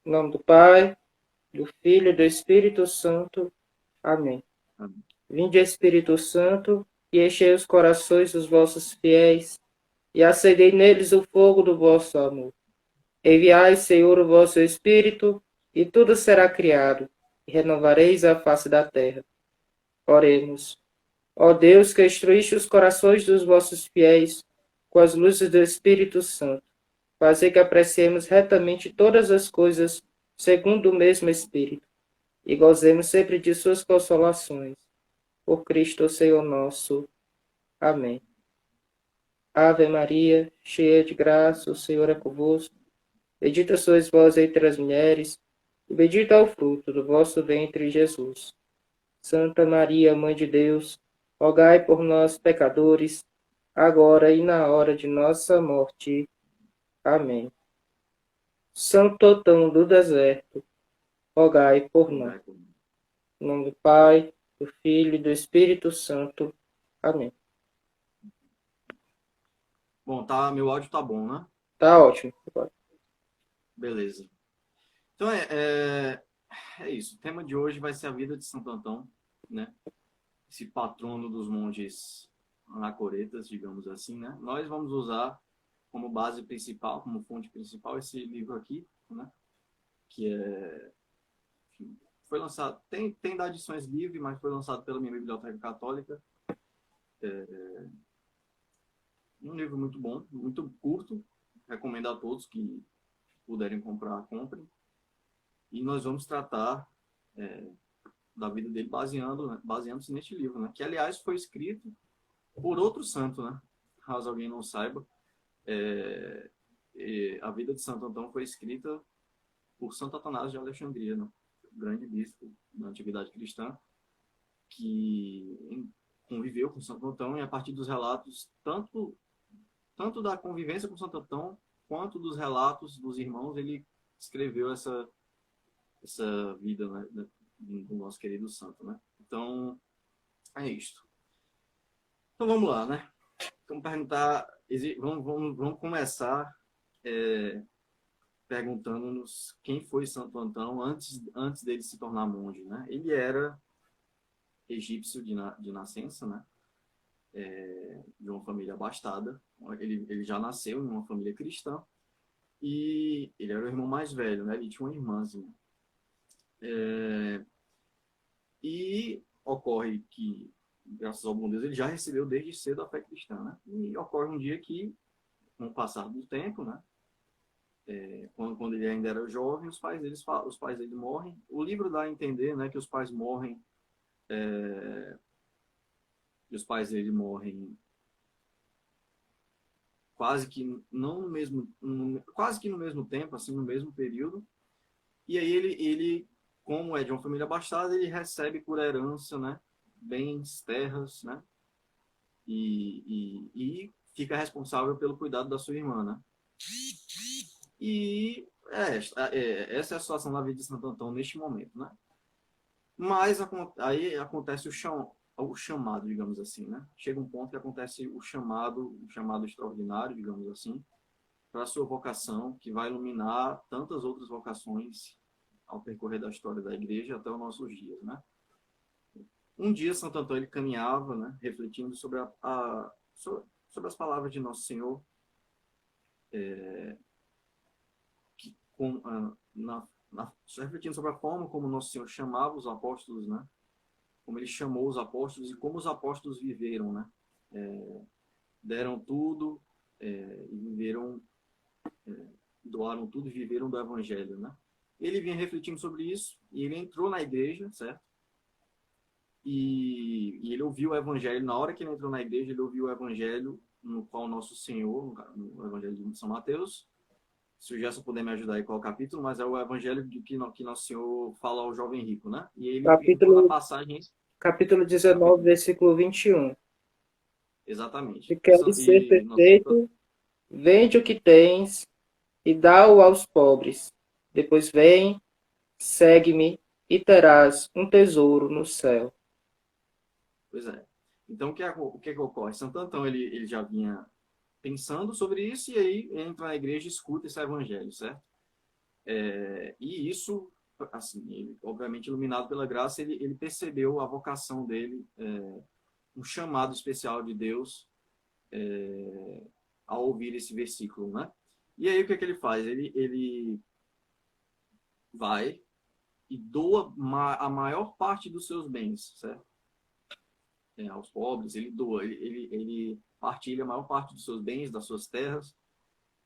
Em nome do Pai, do Filho e do Espírito Santo. Amém. Amém. Vinde, Espírito Santo, e enchei os corações dos vossos fiéis, e acendei neles o fogo do vosso amor. Enviai, Senhor, o vosso Espírito, e tudo será criado, e renovareis a face da terra. Oremos. Ó Deus, que instruíste os corações dos vossos fiéis com as luzes do Espírito Santo, fazei que apreciemos retamente todas as coisas segundo o mesmo Espírito, e gozemos sempre de suas consolações. Por Cristo, Senhor nosso. Amém. Ave Maria, cheia de graça, o Senhor é convosco. Bendita sois vós entre as mulheres, e bendito é o fruto do vosso ventre, Jesus. Santa Maria, Mãe de Deus, rogai por nós, pecadores, agora e na hora de nossa morte. Amém. Santo Otão do Deserto, rogai por nós. Rogai por nós. Em nome do Pai, do Filho e do Espírito Santo. Amém. Bom, tá, meu áudio tá bom, né? Tá ótimo. Beleza. Então é isso. O tema de hoje vai ser a vida de Santo Antão, né? Esse patrono dos monges anacoretas, digamos assim, né? Nós vamos usar como base principal, como fonte principal, esse livro aqui, né? Que enfim, foi lançado, tem da Edições Livre, mas foi lançado pela minha Biblioteca Católica. Um livro muito bom, muito curto, recomendo a todos que puderem comprar, comprem. E nós vamos tratar da vida dele baseando-se neste livro, né? Que, aliás, foi escrito por outro santo, né? Caso alguém não saiba. A vida de Santo Antão foi escrita por Santo Atanásio de Alexandria, né? Grande bispo da antiguidade cristã, que conviveu com Santo Antão, e a partir dos relatos, tanto da convivência com Santo Antão, quanto dos relatos dos irmãos, ele escreveu essa vida, né, do nosso querido santo, né? Então, é isto. Então, vamos lá, né? Vamos perguntar, vamos começar perguntando-nos quem foi Santo Antão antes dele se tornar monge, né? Ele era egípcio de nascença, né? De uma família abastada. Ele já nasceu em uma família cristã, e ele era o irmão mais velho, né? Ele tinha uma irmãzinha. E ocorre que, graças ao bom Deus, ele já recebeu desde cedo a fé cristã, né? E ocorre um dia que, com o passar do tempo, né? Quando ele ainda era jovem, os pais dele morrem. O livro dá a entender, né, que os pais morrem, que os pais dele morrem quase que não no mesmo, quase que no mesmo tempo, assim, no mesmo período. E aí ele, como é de uma família abastada, ele recebe por herança, né, bens, terras, né, e fica responsável pelo cuidado da sua irmã, né? E essa é a situação da vida de Santo Antão neste momento, né? Mas aí acontece o chamado, digamos assim, né? Chega um ponto que acontece o chamado extraordinário, digamos assim, para a sua vocação, que vai iluminar tantas outras vocações ao percorrer da história da igreja até os nossos dias, né? Um dia Santo Antão ele caminhava, né, refletindo sobre as palavras de Nosso Senhor, com, refletindo sobre a forma como Nosso Senhor chamava os apóstolos, né? Como ele chamou os apóstolos e como os apóstolos viveram, né? Deram tudo e viveram, doaram tudo e viveram do evangelho, né? Ele vinha refletindo sobre isso e ele entrou na igreja, certo? E ele ouviu o evangelho. Na hora que ele entrou na igreja, ele ouviu o evangelho no qual Nosso Senhor, no evangelho de São Mateus, se o Gerson puder me ajudar aí qual é o capítulo, mas é o evangelho que Nosso Senhor fala ao jovem rico, né? E ele entrou na Capítulo, passagem... capítulo 19, Capítulo, versículo 21. Se exatamente. queres ser perfeito, vende o que tens e dá-o aos pobres. Depois vem, segue-me e terás um tesouro no céu. Pois é. Então, o que ocorre? Santo Antão, ele já vinha pensando sobre isso, e aí entra na igreja e escuta esse evangelho, certo? E isso, assim, ele, obviamente iluminado pela graça, ele percebeu a vocação dele, um chamado especial de Deus, ao ouvir esse versículo, né? E aí o que é que ele faz? Ele vai e doa a maior parte dos seus bens, certo? Aos pobres, ele doa, ele partilha a maior parte dos seus bens, das suas terras.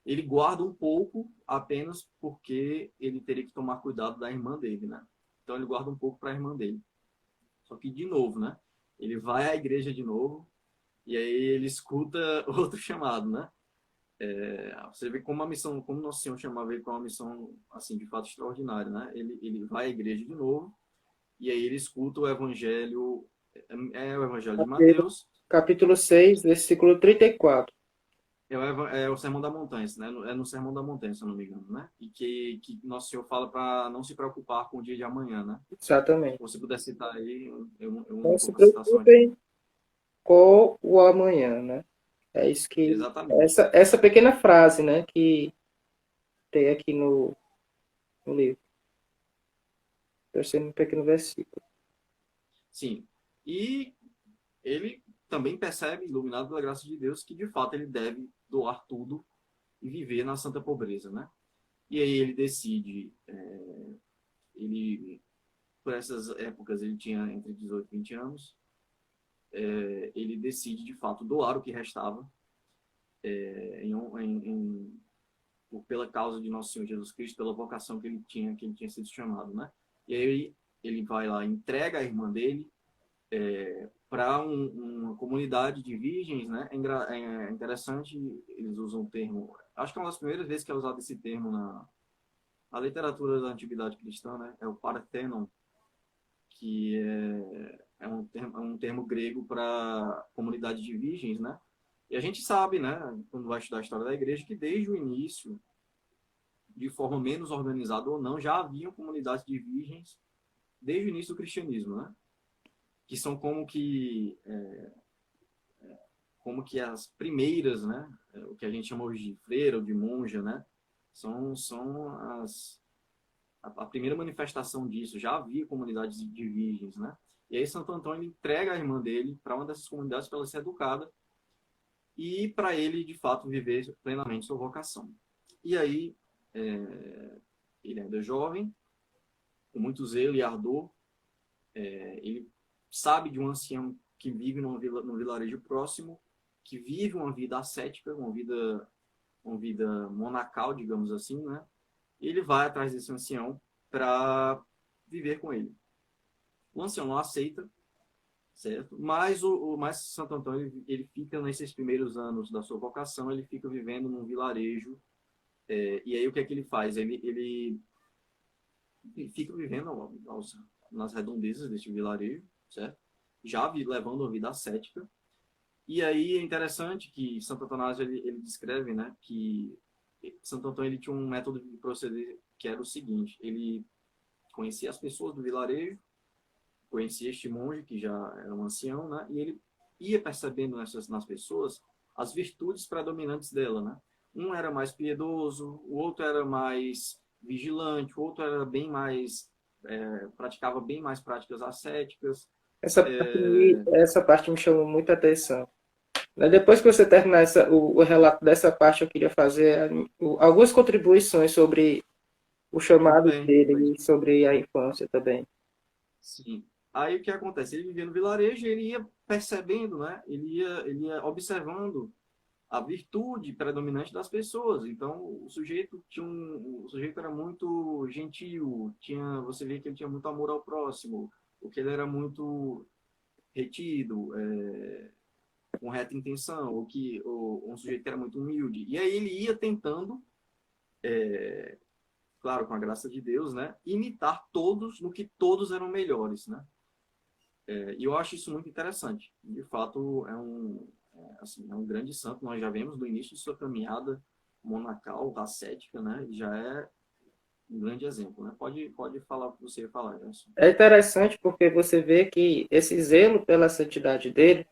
Ele guarda um pouco apenas porque ele teria que tomar cuidado da irmã dele, né? Então ele guarda um pouco para a irmã dele. Só que, de novo, né? Ele vai à igreja de novo e aí ele escuta outro chamado, né? Você vê como a missão, como Nosso Senhor chamava ele para uma missão, assim, de fato extraordinária, né? Ele vai à igreja de novo e aí ele escuta o evangelho, o evangelho de Mateus. Capítulo 6, versículo 34. É o Sermão da Montanha, né? É no Sermão da Montanha, se eu não me engano, né? E que Nosso Senhor fala para não se preocupar com o dia de amanhã, né? Exatamente. Se você puder citar aí, eu Não não se estou com a citação aqui. preocupem com o amanhã, né? É isso que... Exatamente. Essa pequena frase, né? Que tem aqui no livro. Terceiro um pequeno versículo. Sim. E ele também percebe, iluminado pela graça de Deus, que de fato ele deve doar tudo e viver na santa pobreza, né? E aí ele decide, ele, por essas épocas ele tinha entre 18 e 20 anos, ele decide de fato doar o que restava pela causa de Nosso Senhor Jesus Cristo, pela vocação que ele tinha sido chamado, né? E aí ele vai lá, entrega a irmã dele para uma comunidade de virgens, né? É interessante, eles usam o termo, acho que é uma das primeiras vezes que é usado esse termo na literatura da antiguidade cristã, né? É o parthenon, que é um termo grego para comunidade de virgens, né? E a gente sabe, né, quando vai estudar a história da igreja, que desde o início, de forma menos organizada ou não, já haviam comunidades de virgens desde o início do cristianismo, né? Que são como que as primeiras, né? O que a gente chama hoje de freira ou de monja, né? São a primeira manifestação disso. Já havia comunidades de virgens, né? E aí Santo Antônio entrega a irmã dele para uma dessas comunidades para ela ser educada e para ele, de fato, viver plenamente sua vocação. E aí, ele ainda é jovem, com muito zelo e ardor, ele sabe de um ancião que vive num vilarejo próximo, que vive uma vida ascética, uma vida monacal, digamos assim, né? E ele vai atrás desse ancião para viver com ele. O ancião não aceita, certo? Mas mais Santo Antônio ele fica nesses primeiros anos da sua vocação, ele fica vivendo num vilarejo. E aí o que é que ele faz? Ele fica vivendo nas redondezas deste vilarejo, certo? Já levando uma vida ascética. E aí é interessante que Santo Antonásio ele descreve, né, que Santo Antônio ele tinha um método de proceder que era o seguinte: ele conhecia as pessoas do vilarejo, conhecia este monge que já era um ancião, né, e ele ia percebendo nas pessoas as virtudes predominantes dela, né? Um era mais piedoso, o outro era mais vigilante, o outro era bem mais praticava bem mais práticas ascéticas. Essa parte me chamou muita atenção. Depois que você terminar o relato dessa parte, eu queria fazer algumas contribuições sobre o Tudo chamado bem, tudo bem. dele e sobre a infância também. Sim. Aí o que acontece? Ele vivia no vilarejo, ele ia percebendo, né? Ele ia observando a virtude predominante das pessoas. Então, o sujeito era muito gentil, você vê que ele tinha muito amor ao próximo, o que ele era muito retido, com reta intenção, ou um sujeito que era muito humilde. E aí ele ia tentando, claro, com a graça de Deus, né, imitar todos no que todos eram melhores, né? E eu acho isso muito interessante. De fato, assim, é um grande santo. Nós já vemos do início de sua caminhada monacal, ascética, né? E já é um grande exemplo, né? Pode falar o que você ia falar, Gerson. É interessante porque você vê que esse zelo pela santidade dele,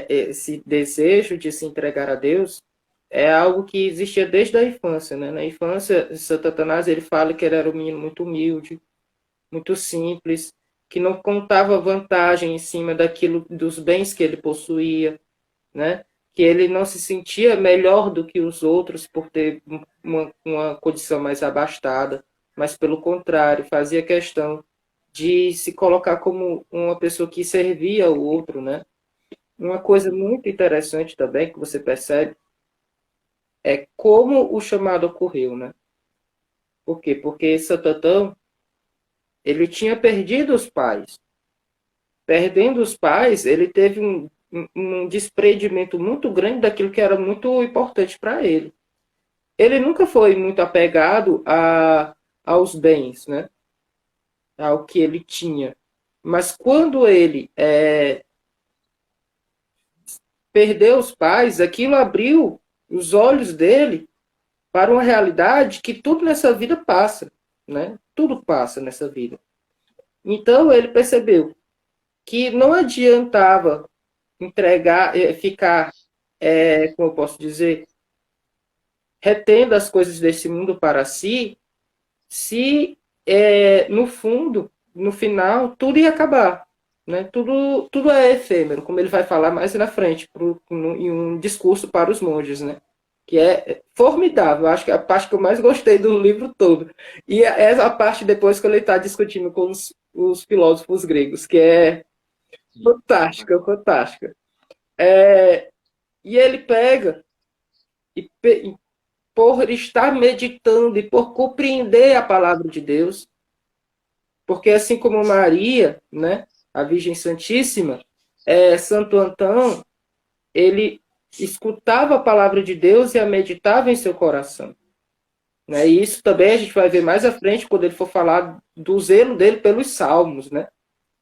esse desejo de se entregar a Deus, é algo que existia desde a infância, né? Na infância, Santo Atanásio, ele fala que ele era um menino muito humilde, muito simples, que não contava vantagem em cima daquilo, dos bens que ele possuía, né? Que ele não se sentia melhor do que os outros por ter uma condição mais abastada, mas pelo contrário, fazia questão de se colocar como uma pessoa que servia ao outro, né? Uma coisa muito interessante também que você percebe é como o chamado ocorreu, né? Por quê? Porque Santo Antão, ele tinha perdido os pais. Perdendo os pais, ele teve um desprendimento muito grande daquilo que era muito importante para ele. Ele nunca foi muito apegado aos bens, né? Ao que ele tinha. Mas quando ele perdeu os pais, aquilo abriu os olhos dele para uma realidade que tudo nessa vida passa, né? Tudo passa nessa vida. Então ele percebeu que não adiantava entregar, ficar, como eu posso dizer, retendo as coisas desse mundo para si, se no fundo, no final, tudo ia acabar. Né? Tudo é efêmero, como ele vai falar mais na frente, em um discurso para os monges, né? Que é formidável. Acho que é a parte que eu mais gostei do livro todo. E essa parte depois que ele está discutindo com os filósofos gregos, que é Sim. fantástica, fantástica. E ele pega e, por estar meditando e por compreender a palavra de Deus, porque assim como Maria, né, a Virgem Santíssima, Santo Antão, ele escutava a palavra de Deus e a meditava em seu coração. Né? E isso também a gente vai ver mais à frente, quando ele for falar do zelo dele pelos salmos. Né?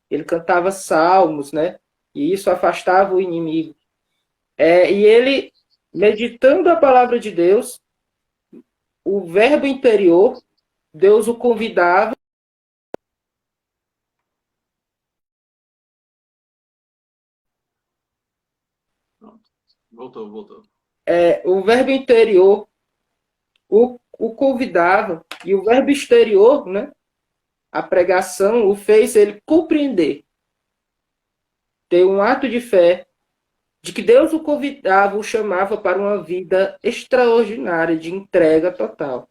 Ele cantava salmos, né? E isso afastava o inimigo. E ele, meditando a palavra de Deus, o verbo interior, Deus o convidava. Pronto. Voltou. O verbo interior o convidava, e o verbo exterior, né, a pregação, o fez ele compreender, ter um ato de fé, de que Deus o convidava, o chamava para uma vida extraordinária, de entrega total.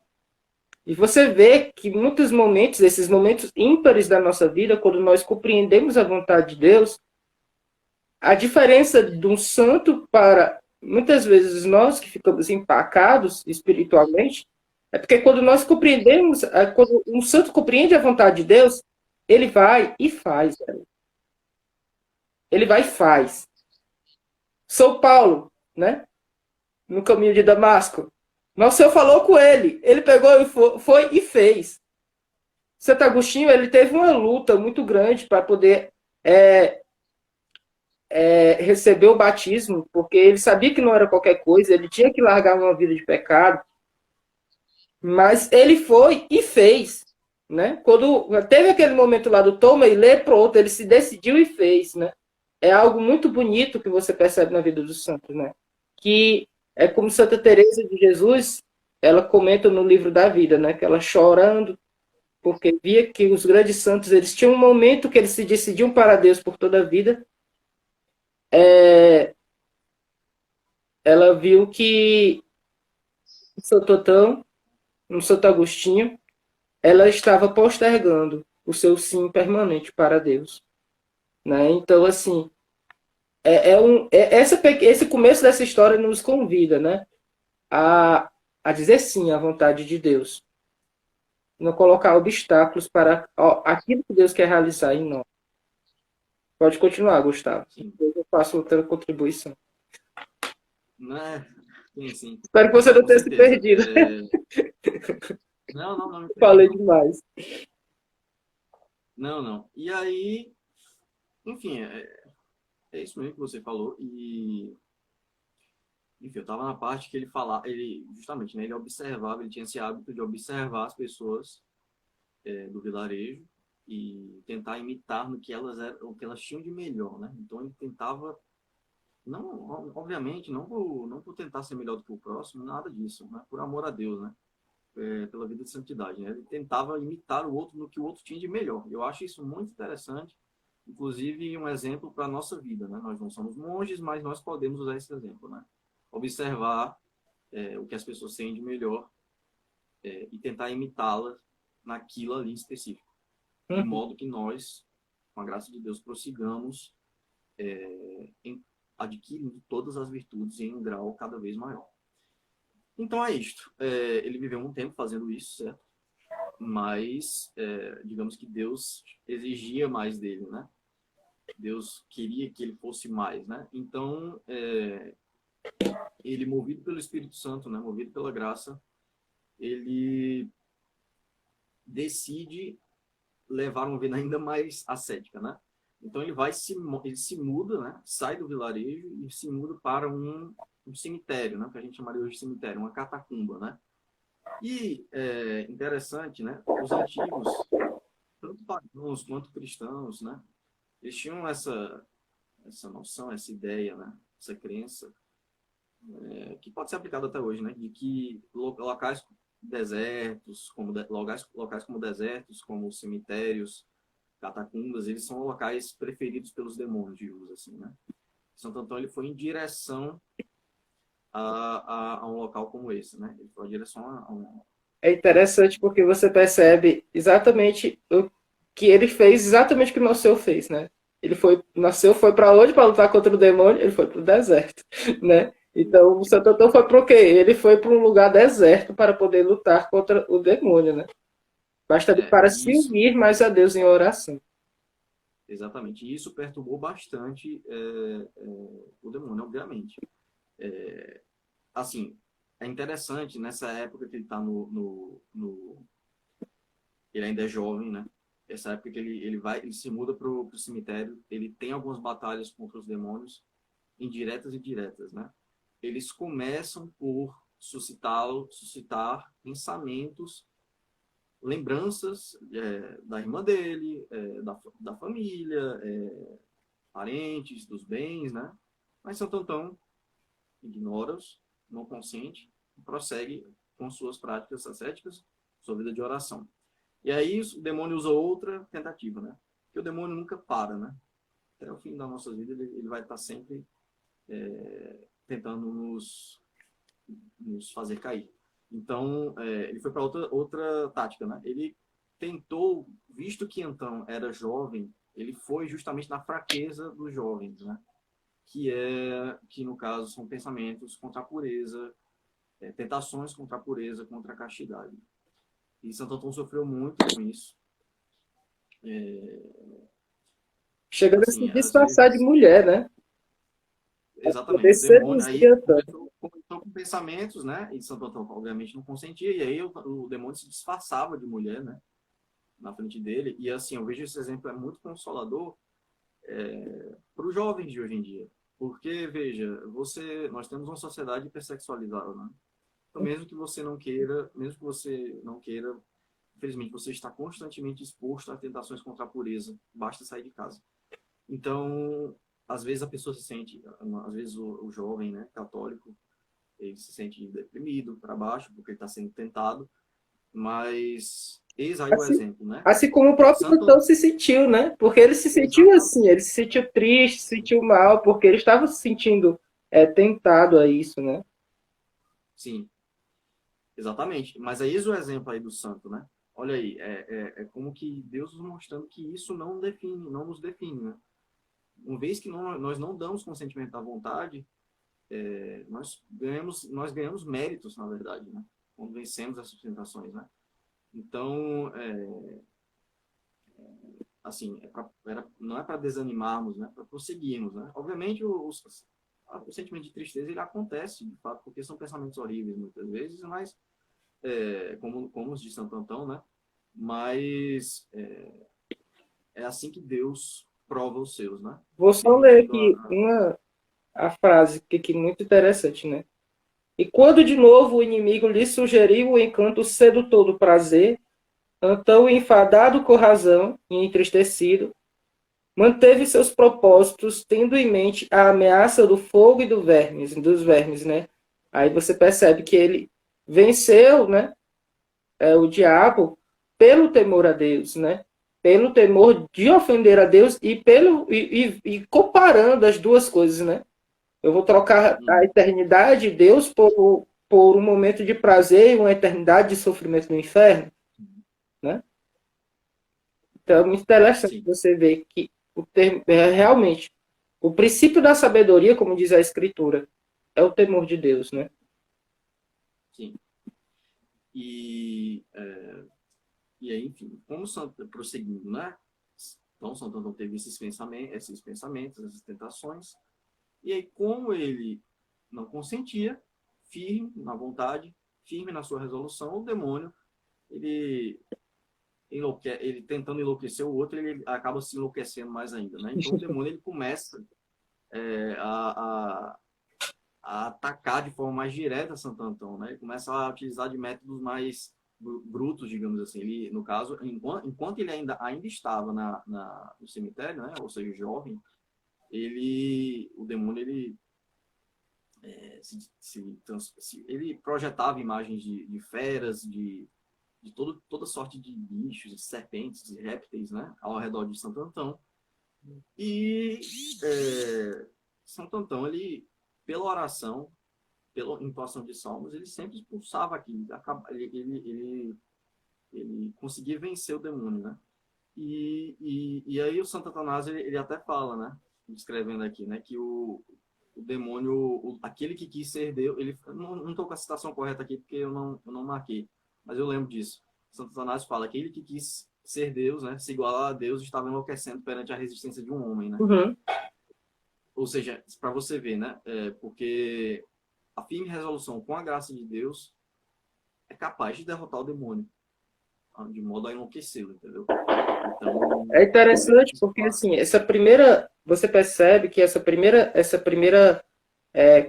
E você vê que muitos momentos, esses momentos ímpares da nossa vida, quando nós compreendemos a vontade de Deus, a diferença de um santo para, muitas vezes, nós que ficamos empacados espiritualmente, é porque quando nós compreendemos, quando um santo compreende a vontade de Deus, ele vai e faz. Ele vai e faz. São Paulo, né? No caminho de Damasco. Nosso Senhor falou com ele pegou e foi e fez. Santo Agostinho, ele teve uma luta muito grande para poder é, receber o batismo, porque ele sabia que não era qualquer coisa, ele tinha que largar uma vida de pecado, mas ele foi e fez. Né? Quando teve aquele momento lá do toma e lê, pronto, ele se decidiu e fez. Né? É algo muito bonito que você percebe na vida dos santos. Né? Que é como Santa Teresa de Jesus, ela comenta no livro da vida, né? Que ela chorando, porque via que os grandes santos eles tinham um momento que eles se decidiam para Deus por toda a vida. Ela viu que em Santo Otão, no Santo Agostinho, ela estava postergando o seu sim permanente para Deus. Né? Então, assim, esse começo dessa história nos convida, né, a dizer sim à vontade de Deus. Não colocar obstáculos para aquilo que Deus quer realizar em nós. Pode continuar, Gustavo. Sim. Depois eu faço outra contribuição. Né? Sim. Espero que você Não, não com tenha se certeza. perdido. Não me perdi, Falei não. demais. Não. E aí, enfim, é isso mesmo que você falou. E, enfim, eu estava na parte que ele falava, ele, justamente, né, ele observava, ele tinha esse hábito de observar as pessoas do vilarejo e tentar imitar no que elas eram, o que elas tinham de melhor, né? Então ele tentava não, obviamente, não por tentar ser melhor do que o próximo, nada disso, né? Por amor a Deus, né? Pela vida de santidade, né? Ele tentava imitar o outro no que o outro tinha de melhor. Eu acho isso muito interessante, inclusive um exemplo para a nossa vida, né? Nós não somos monges, mas nós podemos usar esse exemplo, né? Observar o que as pessoas têm de melhor e tentar imitá-las naquilo ali específico, de Uhum. modo que nós, com a graça de Deus, prossigamos adquirindo todas as virtudes em um grau cada vez maior. Então é isto. Ele viveu um tempo fazendo isso, certo? Mas, digamos que Deus exigia mais dele, né? Deus queria que ele fosse mais, né? Então, ele, movido pelo Espírito Santo, né? Movido pela graça, ele decide levar uma vida ainda mais ascética, né? Então ele se muda, né? Sai do vilarejo e se muda para um cemitério, né? Que a gente chamaria hoje de cemitério, uma catacumba, né? E interessante, né? Os antigos, tanto pagãos quanto cristãos, né? Eles tinham essa noção, essa ideia, né? Essa crença, que pode ser aplicada até hoje, né? De que locais desertos, locais como desertos, como cemitérios, catacumbas, eles são locais preferidos pelos demônios, digamos assim, né? Santo Antão ele foi em direção a um local como esse, né? Ele foi em direção a um... É interessante porque você percebe exatamente o que ele fez, exatamente o que Nasceu fez, né? Ele foi para onde para lutar contra o demônio? Ele foi para o deserto, né? Então o Santo Antão foi para o quê? Ele foi para um lugar deserto para poder lutar contra o demônio, né? Basta para E se isso, unir mais a Deus em oração. exatamente, e isso perturbou bastante o demônio, obviamente. Assim, é interessante, nessa época que ele está ele ainda é jovem, né? Essa época que ele se muda para o cemitério, ele tem algumas batalhas contra os demônios, indiretas e diretas, né? Eles começam por suscitar pensamentos, lembranças da irmã dele, da família, parentes, dos bens, né? Mas Santo Antão ignora-os, não consente, e prossegue com suas práticas ascéticas, sua vida de oração. E aí o demônio usa outra tentativa, né? Porque o demônio nunca para, né? Até o fim da nossa vida ele vai estar sempre tentando nos fazer cair. Então, ele foi para outra tática, né? Ele tentou, visto que então era jovem, ele foi justamente na fraqueza dos jovens, né? Que no caso são pensamentos contra a pureza, tentações contra a pureza, contra a castidade. E Santo Antão sofreu muito com isso. Chegando a se Assim, às disfarçar de vezes, mulher, né? exatamente, Poder o demônio seduzir aí Antão. começou com pensamentos, né? E Santo Antão obviamente não consentia, e aí o demônio se disfarçava de mulher, né? Na frente dele. E assim, eu vejo esse exemplo é muito consolador para os jovens de hoje em dia. Porque, veja, nós temos uma sociedade hipersexualizada, né? Então, mesmo que você não queira, infelizmente, você está constantemente exposto a tentações contra a pureza. Basta sair de casa. Então, às vezes a pessoa se sente, às vezes o jovem, né, católico, ele se sente deprimido, para baixo, porque ele está sendo tentado, mas eis aí o Assim, exemplo, né? assim como o próprio Santo, Antão se sentiu, né? Porque ele se sentiu assim, exatamente, ele se sentiu triste, se sentiu mal, porque ele estava se sentindo tentado a isso, né? sim, exatamente. Mas eis o exemplo aí do santo, né? Olha aí, é como que Deus nos mostrando que isso não nos define, né? Uma vez que nós não damos consentimento à vontade, nós ganhamos méritos, na verdade, né? Quando vencemos essas tentações, né? Então, assim, não é para desanimarmos, né? Para prosseguirmos, né? Obviamente, o sentimento de tristeza ele acontece, de fato, porque são pensamentos horríveis muitas vezes, mas como os de Santo Antão, né? Mas é assim que Deus prova os seus, né? Vou só ler Permitindo aqui a frase que é muito interessante, né? E quando de novo o inimigo lhe sugeriu o encanto sedutor do prazer, Antão, enfadado com razão e entristecido, manteve seus propósitos, tendo em mente a ameaça do fogo e dos vermes, né? Aí você percebe que ele venceu, né, o diabo pelo temor a Deus, né? Pelo temor de ofender a Deus e comparando as duas coisas, né? Eu vou trocar a eternidade de Deus por um momento de prazer e uma eternidade de sofrimento no inferno, né? Então é muito interessante Sim, você ver que o termo, realmente o princípio da sabedoria, como diz a Escritura, é o temor de Deus, né? sim. E, e aí, enfim, como Santo, prosseguindo, né? Então, Santo Antão teve esses pensamentos, essas tentações. E aí, como ele não consentia, firme na vontade, firme na sua resolução, o demônio, ele, ele tentando enlouquecer o outro, ele acaba se enlouquecendo mais ainda, né? Então, o demônio, ele começa é, a, a, a atacar de forma mais direta Santo Antão, né? Ele começa a utilizar de métodos mais brutos, digamos assim. Ele, no caso, enquanto ele ainda estava no cemitério, né? Ou seja, jovem, o demônio, ele ele projetava imagens de feras, de toda sorte de bichos, de serpentes, de répteis, né, ao redor de Santo Antão. E Santo Antão, ele, pela oração, pela intuação de salmos, ele sempre expulsava aquilo, ele conseguia vencer o demônio, né? E aí o Santo Atanásio, ele até fala, né, escrevendo aqui, né, que o demônio, aquele que quis ser Deus, ele, não estou com a citação correta aqui porque eu não marquei, mas eu lembro disso. Santo Atanásio fala que aquele que quis ser Deus, né, se igualar a Deus, estava enlouquecendo perante a resistência de um homem, né? Uhum. Ou seja, para você ver, né, porque a firme resolução com a graça de Deus é capaz de derrotar o demônio, de modo a enlouquecê-lo, entendeu? Então, É como interessante isso porque faz? assim, você percebe que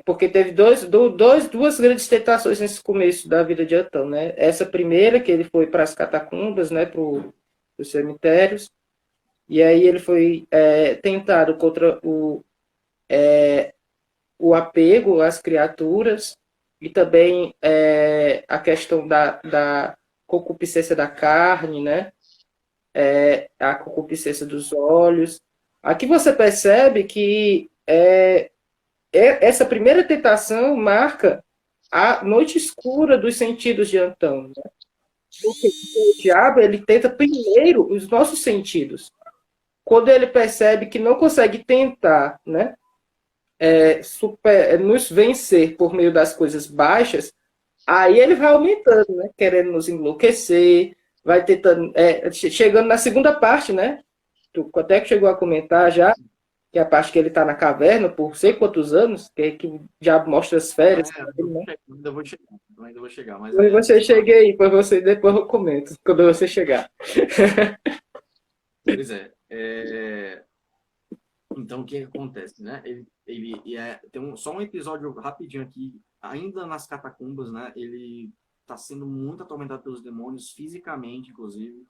porque teve duas grandes tentações nesse começo da vida de Antão, né? Essa primeira que ele foi para as catacumbas, né, para os cemitérios, e aí ele foi tentado contra o apego às criaturas e também a questão da concupiscência da carne, né? A concupiscência dos olhos. Aqui você percebe que essa primeira tentação marca a noite escura dos sentidos de Antão, né? Porque o diabo ele tenta primeiro os nossos sentidos. Quando ele percebe que não consegue tentar, né, nos vencer por meio das coisas baixas, aí ele vai aumentando, né, querendo nos enlouquecer, vai tentando, chegando na segunda parte, né? Tu até que chegou a comentar já, que é a parte que ele está na caverna por sei quantos anos, que o diabo mostra as férias pra ele, né? Ainda vou chegar, mas Depois você essa chega parte. aí, depois eu comento, quando você chegar. Pois então o que acontece, né? Tem só um episódio rapidinho aqui, ainda nas catacumbas, né? Ele está sendo muito atormentado pelos demônios, fisicamente, inclusive,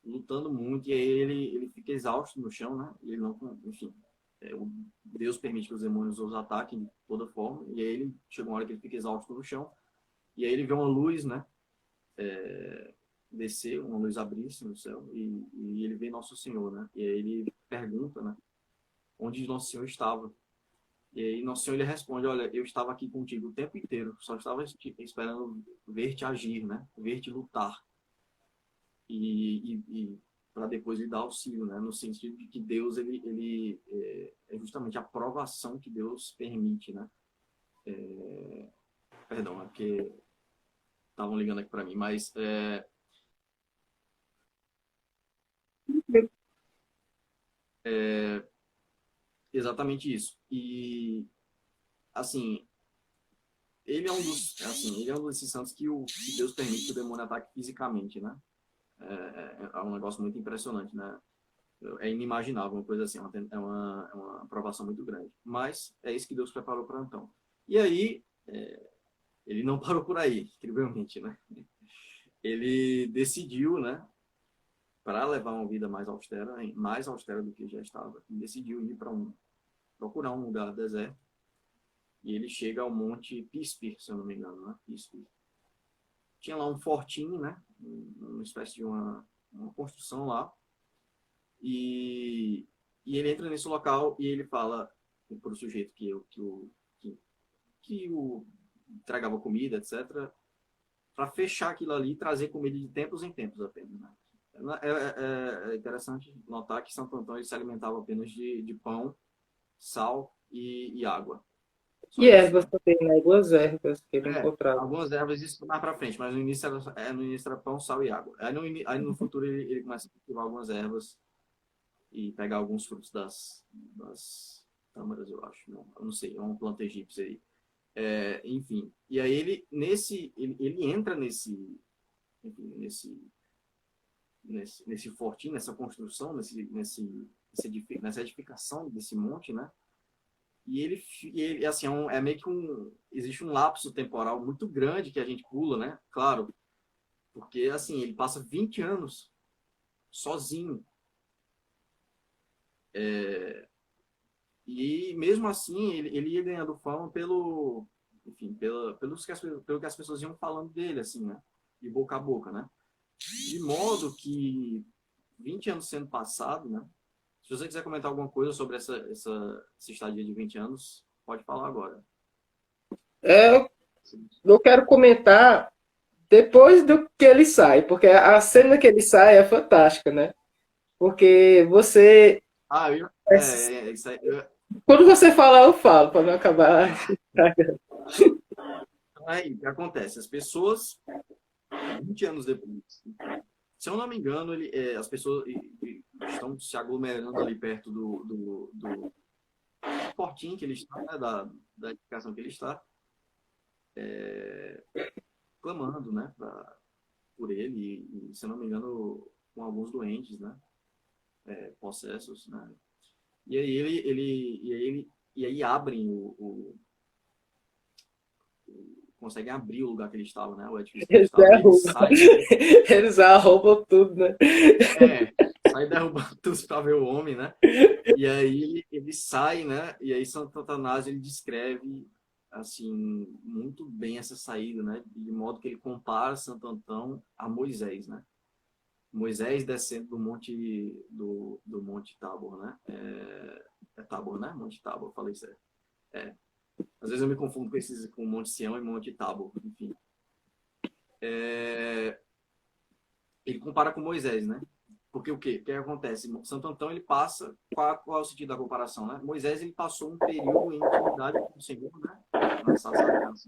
lutando muito, e aí ele fica exausto no chão, né? E ele não, enfim, Deus permite que os demônios os ataquem de toda forma, e aí ele chega uma hora que ele fica exausto no chão, e aí ele vê uma luz, né? Descer, uma luz abrir-se no céu, e ele vê Nosso Senhor, né? E aí ele pergunta, né? Onde Nosso Senhor estava. E aí Nosso Senhor ele responde, olha, eu estava aqui contigo o tempo inteiro, só estava esperando ver-te agir, né? Ver-te lutar. E para depois lhe dar auxílio, né? No sentido de que Deus, ele é justamente a provação que Deus permite, né? Perdão, é porque estavam ligando aqui para mim, mas exatamente isso. E, assim, ele é um desses santos que Deus permite que o demônio ataque fisicamente, né? É um negócio muito impressionante, né? É inimaginável uma coisa assim, é uma aprovação muito grande. Mas é isso que Deus preparou para Antão. E aí, ele não parou por aí, incrivelmente, né? Ele decidiu, né? para levar uma vida mais austera do que já estava, e decidiu ir procurar um lugar deserto. E ele chega ao Monte Pispir, se eu não me engano, né? Pispir. Tinha lá um fortinho, né? Uma espécie de uma construção lá. E ele entra nesse local e ele fala para o sujeito que o entregava comida, etc., para fechar aquilo ali e trazer comida de tempos em tempos apenas. Né? É interessante notar que Santo Antônio se alimentava apenas de pão, sal e água. Só E isso, ervas né? também, né? Algumas ervas que ele encontrava. Algumas ervas isso mais para frente, mas no início era pão, sal e água. Aí no futuro ele começa a cultivar algumas ervas e pegar alguns frutos das tâmaras, eu acho. Não, eu não sei, é uma planta egípcia aí. Enfim, e aí ele entra enfim, nesse fortinho, nessa construção, nessa edificação desse monte, né? E ele assim, meio que existe um lapso temporal muito grande que a gente pula, né? Claro, porque assim, ele passa 20 anos sozinho. E mesmo assim, ele ia ganhando fama enfim, pelo que as pessoas iam falando dele, assim, né? De boca a boca, né? De modo que 20 anos sendo passado, né? Se você quiser comentar alguma coisa sobre essa estadia de 20 anos, pode falar agora. É, eu quero comentar depois do que ele sai, porque a cena que ele sai é fantástica, né? Porque você. Ah, isso aí, Quando você falar, eu falo, para não acabar. aí, o que acontece? As pessoas, 20 anos depois, se eu não me engano, as pessoas estão se aglomerando ali perto do fortinho que ele está, né, da edificação que ele está, clamando, né, por ele, e, se eu não me engano, com alguns doentes, né, possessos, né, e aí e aí abrem conseguem abrir o lugar que ele estava, né, o edifício que ele Eles estava, e ele derrubam, sai, né, eles arrombam tudo, né? sai derrubando tudo para ver o homem, né, e aí ele sai, né, e aí Santo Antanásio ele descreve assim muito bem essa saída, né, de modo que ele compara Santo Antão a Moisés, né. Moisés descendo do Monte Tabor, né? Tabor, né? Monte Tabor, falei certo. É. Às vezes eu me confundo com Monte Sião e Monte Tabor, enfim. Ele compara com Moisés, né? Porque o quê? O que acontece? Santo Antão, ele passa... Qual é o sentido da comparação, né? Moisés, ele passou um período em intimidade com o Senhor, né? Na sarça ardente,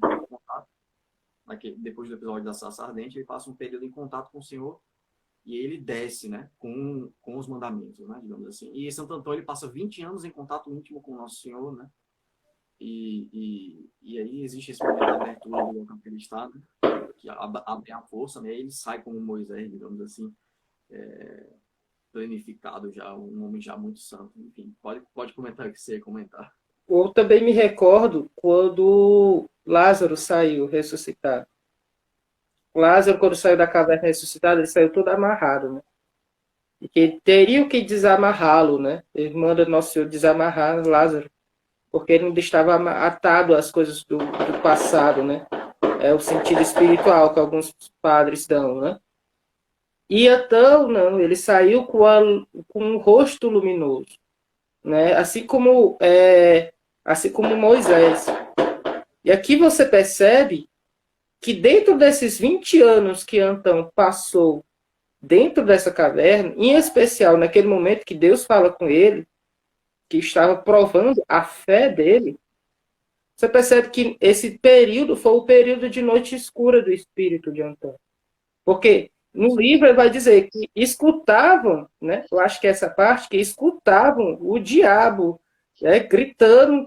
depois do episódio da sarça ardente, ele passa um período em contato com o Senhor e ele desce, né, com os mandamentos, né, digamos assim. E Santo Antônio ele passa 20 anos em contato íntimo com o Nosso Senhor, né, e aí existe esse momento de abertura do local que ele está, né, que abre a força, né, ele sai como Moisés, digamos assim, planificado já, um homem já muito santo. Enfim, pode comentar o que você ia comentar. Eu também me recordo quando Lázaro saiu ressuscitado. Lázaro, quando saiu da caverna ressuscitado, ele saiu todo amarrado, né? E que teriam que desamarrá-lo, né? Ele manda Nosso Senhor desamarrar Lázaro, porque ele ainda estava atado às coisas do passado, né? É o sentido espiritual que alguns padres dão, né? E então, não, ele saiu com um rosto luminoso, né? Assim como Moisés. E aqui você percebe que dentro desses 20 anos que Antão passou dentro dessa caverna, em especial naquele momento que Deus fala com ele, que estava provando a fé dele, você percebe que esse período foi o período de noite escura do espírito de Antão. Porque no livro ele vai dizer que escutavam, né? Eu acho que essa parte, que escutavam o diabo, né, gritando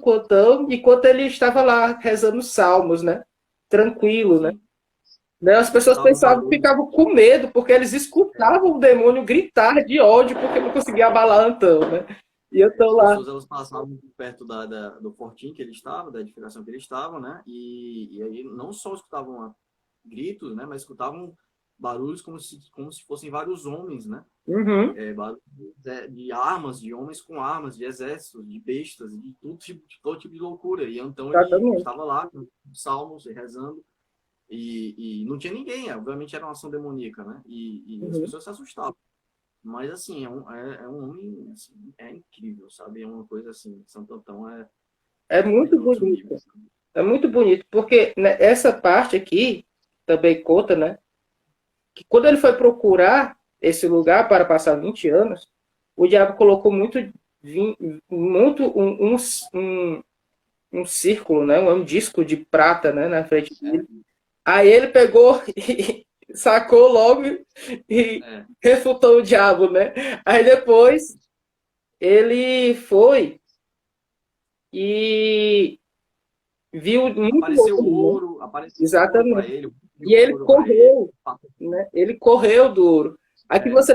enquanto ele estava lá rezando salmos, né? Tranquilo, né? Sim. As pessoas Escutavam pensavam, barulhos. ficavam com medo, porque eles escutavam o demônio gritar de ódio, porque não conseguia abalar Antão, né? E eu tô As lá. pessoas elas passavam perto do fortinho que ele estava, da edificação que ele estava, né? E aí não só escutavam gritos, né? Mas escutavam barulhos como se fossem vários homens, né? Uhum. Barulhos de armas, de homens com armas, de exércitos, de bestas, de todo tipo de loucura. E então ele Exatamente. estava lá com salmos, rezando, e não tinha ninguém. Obviamente era uma ação demoníaca, né? E as Uhum. pessoas se assustavam. Mas, assim, é um homem, assim, é incrível, sabe? É uma coisa assim, Santo Antão É é muito de outro nível, bonito. sabe? É muito bonito, porque né, essa parte aqui também conta, né? Que quando ele foi procurar esse lugar para passar 20 anos, o diabo colocou muito um círculo, né? Um disco de prata, né? Na frente dele. Aí ele pegou e sacou logo e É, refutou o diabo, né? Aí depois ele foi e viu muito apareceu ouro, né? ouro, apareceu ouro para Exatamente. ele, E viu ele ouro para ele, correu, né? Ele correu do ouro. Aqui correu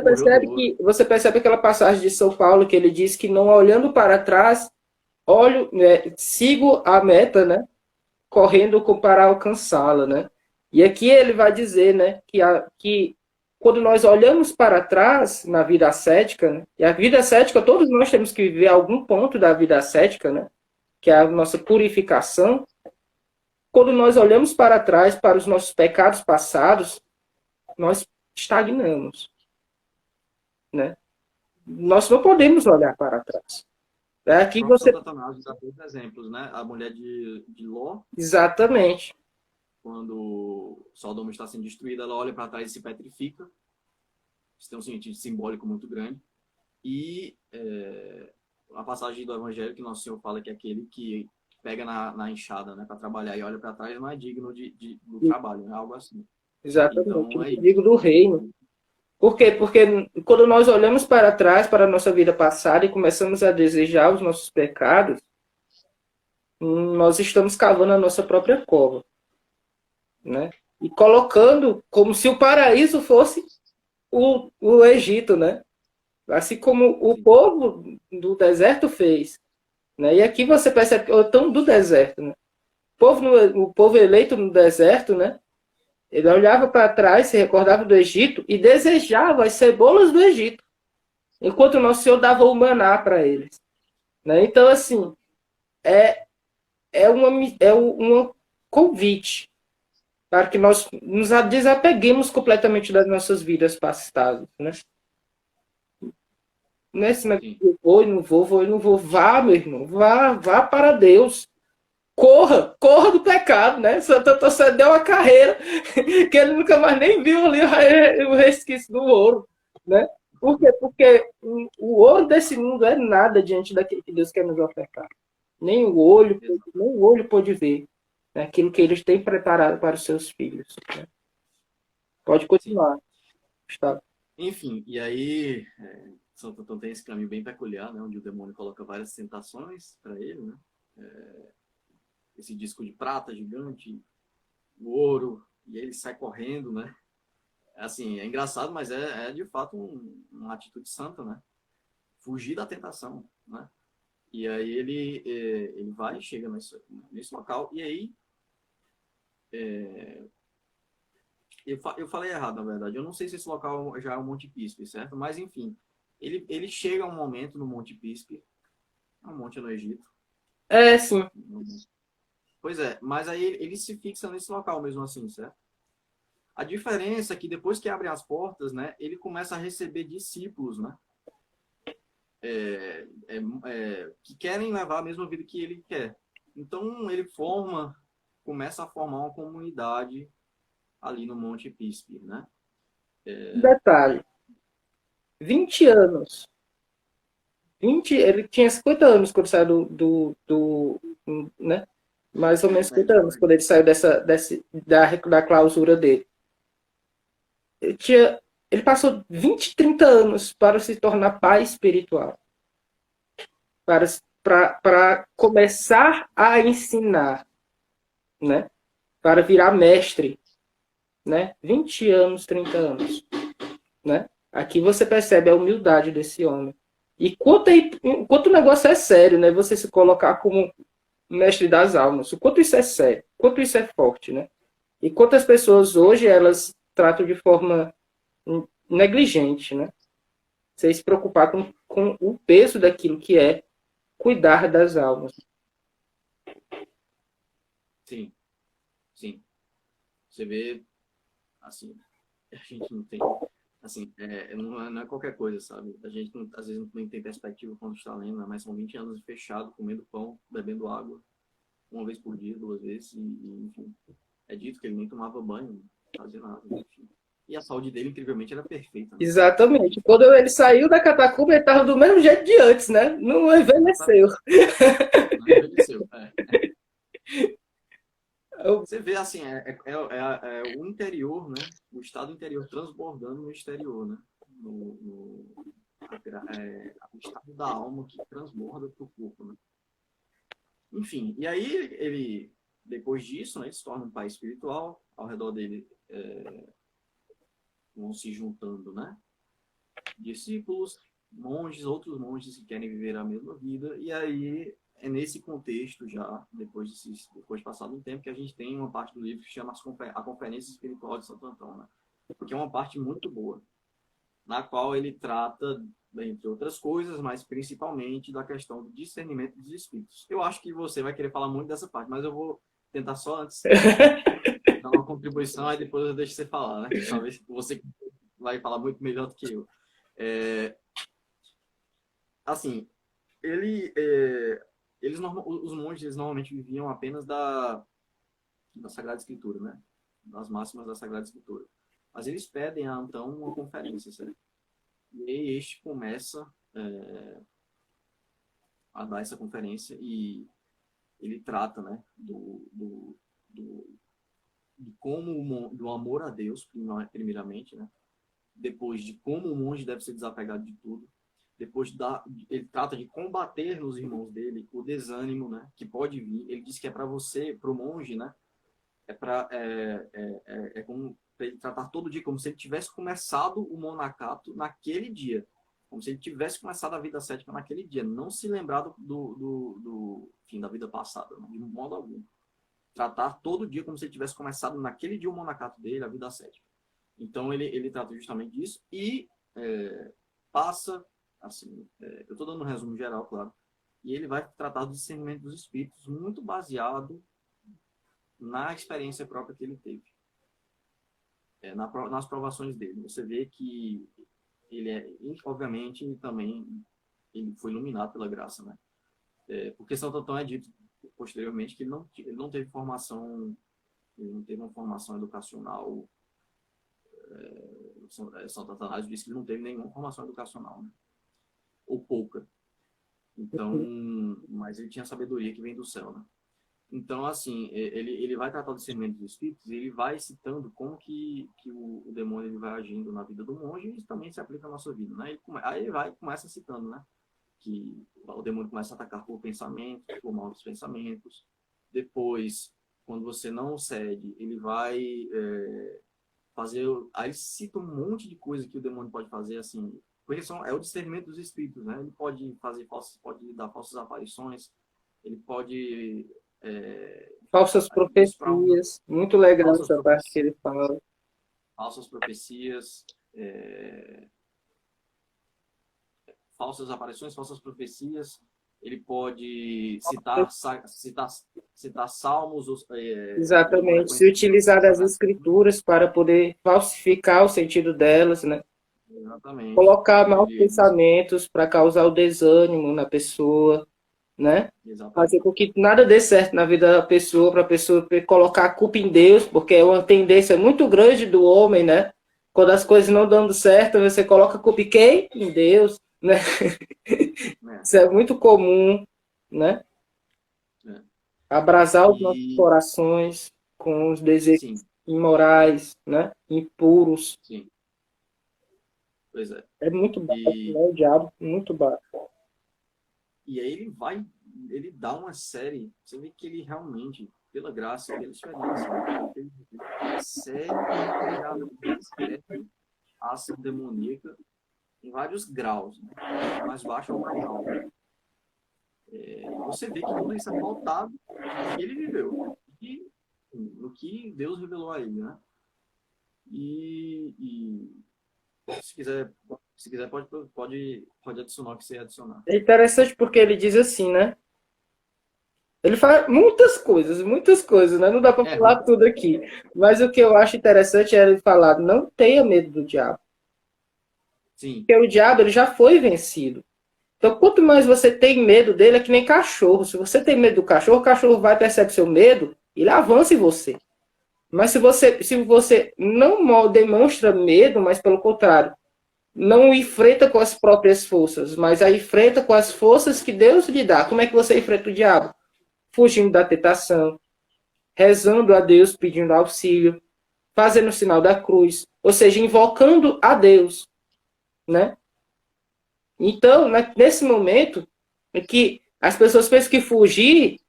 do ouro. você percebe aquela passagem de São Paulo que ele diz que não olhando para trás, olho, né, sigo a meta, né? Correndo para alcançá-la, né? E aqui ele vai dizer, né, que quando nós olhamos para trás na vida ascética, né, e a vida ascética, todos nós temos que viver algum ponto da vida ascética, né, que é a nossa purificação. Quando nós olhamos para trás, para os nossos pecados passados, nós estagnamos, né? Nós não podemos olhar para trás. O Aqui próprio você... Santo Antanásio dá dois exemplos, né? A mulher de Ló, Exatamente. quando Sodoma está sendo destruída, ela olha para trás e se petrifica. Isso tem um sentido simbólico muito grande. E a passagem do Evangelho que Nosso Senhor fala que é aquele que pega na enxada, né, para trabalhar e olha para trás não é digno do trabalho, é algo assim. Exatamente. Então O é perigo do reino. isso. Por quê? Porque quando nós olhamos para trás, para a nossa vida passada e começamos a desejar os nossos pecados, nós estamos cavando a nossa própria cova, né? E colocando como se o paraíso fosse o Egito, né? Assim como o Sim, povo do deserto fez, né? E aqui você percebe que estão do deserto, né? O povo eleito no deserto, né? Ele olhava para trás, se recordava do Egito e desejava as cebolas do Egito, enquanto o nosso Senhor dava o maná para eles, né? Então, assim, é, um convite para que nós nos desapeguemos completamente das nossas vidas passadas, né? Nesse negócio, sim. eu vou e não vou, vou e não vou. Vá, meu irmão, vá para Deus. Corra do pecado, né? Santo Antônio deu uma carreira que ele nunca mais nem viu ali o resquício do ouro, né? Por quê? Porque o ouro desse mundo é nada diante daquilo que Deus quer nos ofertar. Nem o olho pode ver, né? Aquilo que eles têm preparado para os seus filhos. Né? Pode Sim. continuar, Gustavo. Enfim, e aí Santo Antão tem esse caminho bem peculiar, né, onde o demônio coloca várias tentações para ele, né? Esse disco de prata gigante, o ouro, e ele sai correndo, né? Assim, é engraçado, mas é de fato uma atitude santa, né? Fugir da tentação, né? E aí ele vai e chega nesse local, e aí eu falei errado, na verdade. Eu não sei se esse local já é o Monte Pispe, certo? Mas, enfim, ele chega a um momento no Monte Pispe, é um monte no Egito. É, sim. Pois é, mas aí ele se fixa nesse local mesmo assim, certo? A diferença é que depois que abrem as portas, né, ele começa a receber discípulos, né? Que querem levar a mesma vida que ele quer. Então ele começa a formar uma comunidade ali no Monte Pispe, né? Um detalhe. 20 anos. Ele tinha 50 anos quando saiu né? Mais ou menos 50 anos, quando ele saiu da clausura dele. Ele passou 20, 30 anos para se tornar pai espiritual. Para começar a ensinar, né? Para virar mestre, né? 20 anos, 30 anos, né? Aqui você percebe a humildade desse homem. E quanto o negócio é sério, né? Você se colocar como mestre das almas. O quanto isso é sério, quanto isso é forte, né? E quantas pessoas hoje elas tratam de forma negligente, né? Sem se preocupar com o peso daquilo que é cuidar das almas. Sim, sim. Você vê, assim, a gente não tem, assim, não é qualquer coisa, sabe? A gente, às vezes, não tem perspectiva quando está lendo, né? Mas são 20 anos fechado, comendo pão, bebendo água, uma vez por dia, duas vezes, enfim. É dito que ele nem tomava banho, não fazia nada, enfim. E a saúde dele, incrivelmente, era perfeita, né? Exatamente. Quando ele saiu da catacumba, ele estava do mesmo jeito de antes, né? Não envelheceu. Não envelheceu. Você vê, assim, o interior, né? O estado interior transbordando no exterior, né? O estado da alma que transborda para o corpo, né? Enfim, e aí ele, depois disso, né, ele se torna um pai espiritual, ao redor dele vão se juntando, né? Discípulos, monges, outros monges que querem viver a mesma vida, e aí é nesse contexto já, depois de passado um tempo, que a gente tem uma parte do livro que chama a Conferência Espiritual de Santo Antão, né? Que é uma parte muito boa, na qual ele trata, entre outras coisas, mas principalmente da questão do discernimento dos espíritos. Eu acho que você vai querer falar muito dessa parte, mas eu vou tentar só antes dar uma contribuição, aí depois eu deixo você falar, né? Talvez você vai falar muito melhor do que eu. É, assim, ele, é, os monges eles normalmente viviam apenas da Sagrada Escritura, né? Das máximas da Sagrada Escritura. Mas eles pedem a Antão uma conferência, certo? E aí este começa a dar essa conferência e ele trata, né, de como do amor a Deus, primeiramente, né? Depois de como o monge deve ser desapegado de tudo, depois ele trata de combater nos irmãos dele o desânimo, né, que pode vir. Ele diz que é para você, para o monge, né, é como ele tratar todo dia como se ele tivesse começado o monacato naquele dia, como se ele tivesse começado a vida cética naquele dia, não se lembrar do fim da vida passada, né, de modo algum. Tratar todo dia como se ele tivesse começado naquele dia o monacato dele, a vida cética. Então ele trata justamente disso e passa, assim, eu estou dando um resumo geral, claro, e ele vai tratar do discernimento dos espíritos muito baseado na experiência própria que ele teve, nas provações dele. Você vê que ele obviamente, também ele foi iluminado pela graça, né? Porque Santo Antão é dito posteriormente que ele não teve formação, ele não teve uma formação educacional. Santo Atanásio disse que ele não teve nenhuma formação educacional, né? Ou pouca. Então, mas ele tinha sabedoria que vem do céu, né? Então, assim, ele vai tratar o discernimento dos espíritos e ele vai citando como que o demônio ele vai agindo na vida do monge e isso também se aplica à nossa vida, né? Aí ele começa citando, né? Que o demônio começa a atacar por pensamentos, por maus pensamentos. Depois, quando você não cede, ele vai fazer... Aí ele cita um monte de coisa que o demônio pode fazer, assim... Porque é o discernimento dos espíritos, né? Ele pode pode dar falsas aparições, ele pode Falsas profecias. Muito legal falsas essa parte que profecias, ele fala. falsas profecias, falsas aparições, falsas profecias. Ele pode citar salmos, com Exatamente. Se reconhecimento utilizar das das sagradas. escrituras para poder falsificar o sentido delas, né? Exatamente. Colocar maus Ele, pensamentos para causar o desânimo na pessoa, né? Fazer exatamente. com que nada dê certo na vida da pessoa, para a pessoa colocar a culpa em Deus, porque é uma tendência muito grande do homem, né? Quando as coisas não dando certo, você coloca a culpa em quem? Em Deus, né? É, Isso é muito comum, né? é. Abrasar os nossos E corações com os desejos sim, imorais, né? Impuros. sim, pois é. É muito baixo, né? E, O diabo, muito baixo. e aí ele dá uma série, você vê que ele realmente, pela graça, pela experiência, né, ele consegue já descreve a ação demoníaca em vários graus, né? Do mais baixo ao mais alto. E você vê que tudo isso é pautado no que ele viveu, no que Deus revelou a ele, né? e se quiser pode adicionar o que você adicionar. É interessante porque ele diz assim, né? Ele fala muitas coisas, né? Não dá para É, falar tudo aqui. Mas o que eu acho interessante é ele falar, não tenha medo do diabo. sim, Porque o diabo ele já foi vencido. Então, quanto mais você tem medo dele, é que nem cachorro. Se você tem medo do cachorro, o cachorro vai perceber seu medo e ele avança em você. Mas se você não demonstra medo, mas pelo contrário, não enfrenta com as próprias forças, mas a enfrenta com as forças que Deus lhe dá. Como é que você enfrenta o diabo? Fugindo da tentação, rezando a Deus, pedindo auxílio, fazendo o sinal da cruz, ou seja, invocando a Deus, né? Então, nesse momento, é que as pessoas pensam que fugir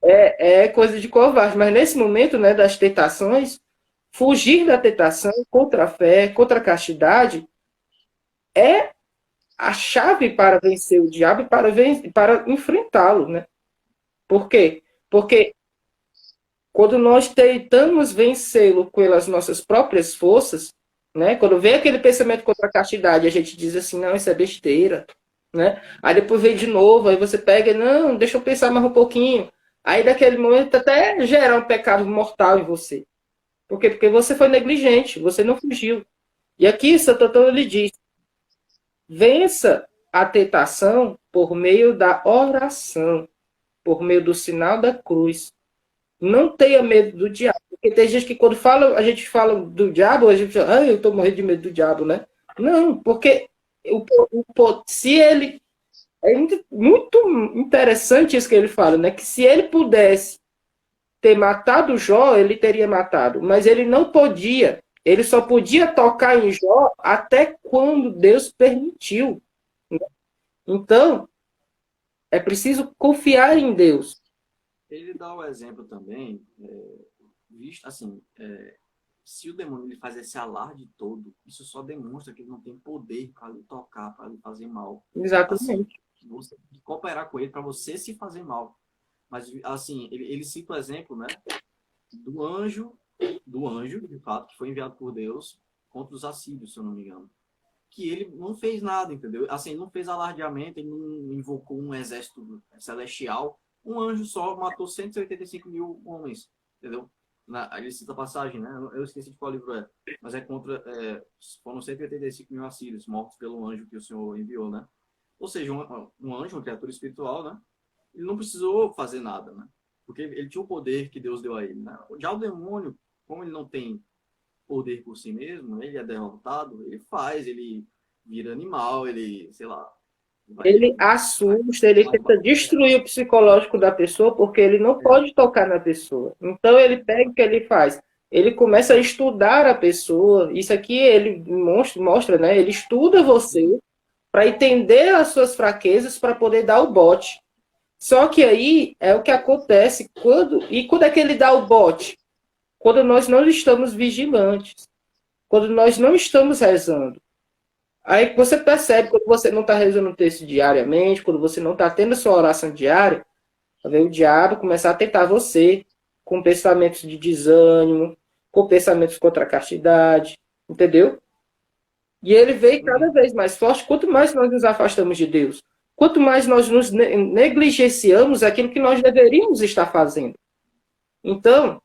é coisa de covarde, mas nesse momento, né, das tentações, fugir da tentação contra a fé, contra a castidade, é a chave para vencer o diabo e para enfrentá-lo, né? Por quê? Porque quando nós tentamos vencê-lo pelas nossas próprias forças, né? Quando vem aquele pensamento contra a castidade, a gente diz assim, não, isso é besteira, né? Aí depois vem de novo, aí você pega, não, deixa eu pensar mais um pouquinho. Aí daquele momento até gera um pecado mortal em você. Por quê? Porque você foi negligente, você não fugiu. E aqui Santo Antônio lhe diz, vença a tentação por meio da oração, por meio do sinal da cruz. Não tenha medo do diabo. Porque tem gente que quando fala, a gente fala do diabo, a gente fala, ah, eu estou morrendo de medo do diabo, né? Não, porque se ele. É muito interessante isso que ele fala, né? Que se ele pudesse ter matado Jó, ele teria matado. Mas ele não podia. Ele só podia tocar em Jó até quando Deus permitiu. Então, é preciso confiar em Deus. ele dá o exemplo também, visto assim, se o demônio ele faz esse alarde todo, isso só demonstra que ele não tem poder para lhe tocar, para lhe fazer mal. Assim, Exatamente. você tem que cooperar com ele para você se fazer mal. Mas, assim, ele cita o exemplo, né, do anjo, de fato, que foi enviado por Deus contra os assírios, se eu não me engano. Que ele não fez nada, entendeu? Assim, não fez alardeamento, ele não invocou um exército celestial. Um anjo só matou 185 mil homens, entendeu? Ele cita a passagem, né? Eu esqueci de qual livro é. Mas foram 185 mil assírios mortos pelo anjo que o Senhor enviou, né? Ou seja, um anjo, uma criatura espiritual, né? Ele não precisou fazer nada, né? Porque ele tinha o poder que Deus deu a ele, né? Já o demônio, como ele não tem poder por si mesmo, né? Ele é derrotado, ele vira animal, ele, sei lá, Ele vai, assusta, ele vai tenta destruir o psicológico da pessoa porque ele não pode tocar na pessoa. Então ele pega o que ele faz? Ele começa a estudar a pessoa. Isso aqui ele mostra, né? Ele estuda você para entender as suas fraquezas para poder dar o bote. Só que aí é o que acontece quando é que ele dá o bote? Quando nós não estamos vigilantes, quando nós não estamos rezando. Aí você percebe quando você não está rezando o texto diariamente, quando você não está tendo a sua oração diária, o diabo começar a tentar você com pensamentos de desânimo, com pensamentos contra a castidade, entendeu? E ele vem cada Uhum. vez mais forte, quanto mais nós nos afastamos de Deus, quanto mais nós nos negligenciamos aquilo que nós deveríamos estar fazendo. Então,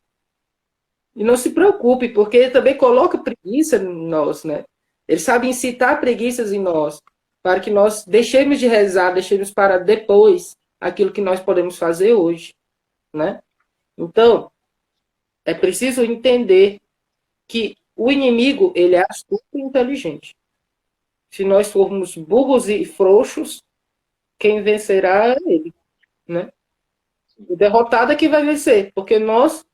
e não se preocupe, porque ele também coloca preguiça em nós, né? Ele sabe incitar preguiças em nós, para que nós deixemos de rezar, deixemos para depois aquilo que nós podemos fazer hoje, né? Então, é preciso entender que o inimigo, ele é astuto e inteligente. Se nós formos burros e frouxos, quem vencerá é ele, né? O derrotado é que vai vencer, porque nós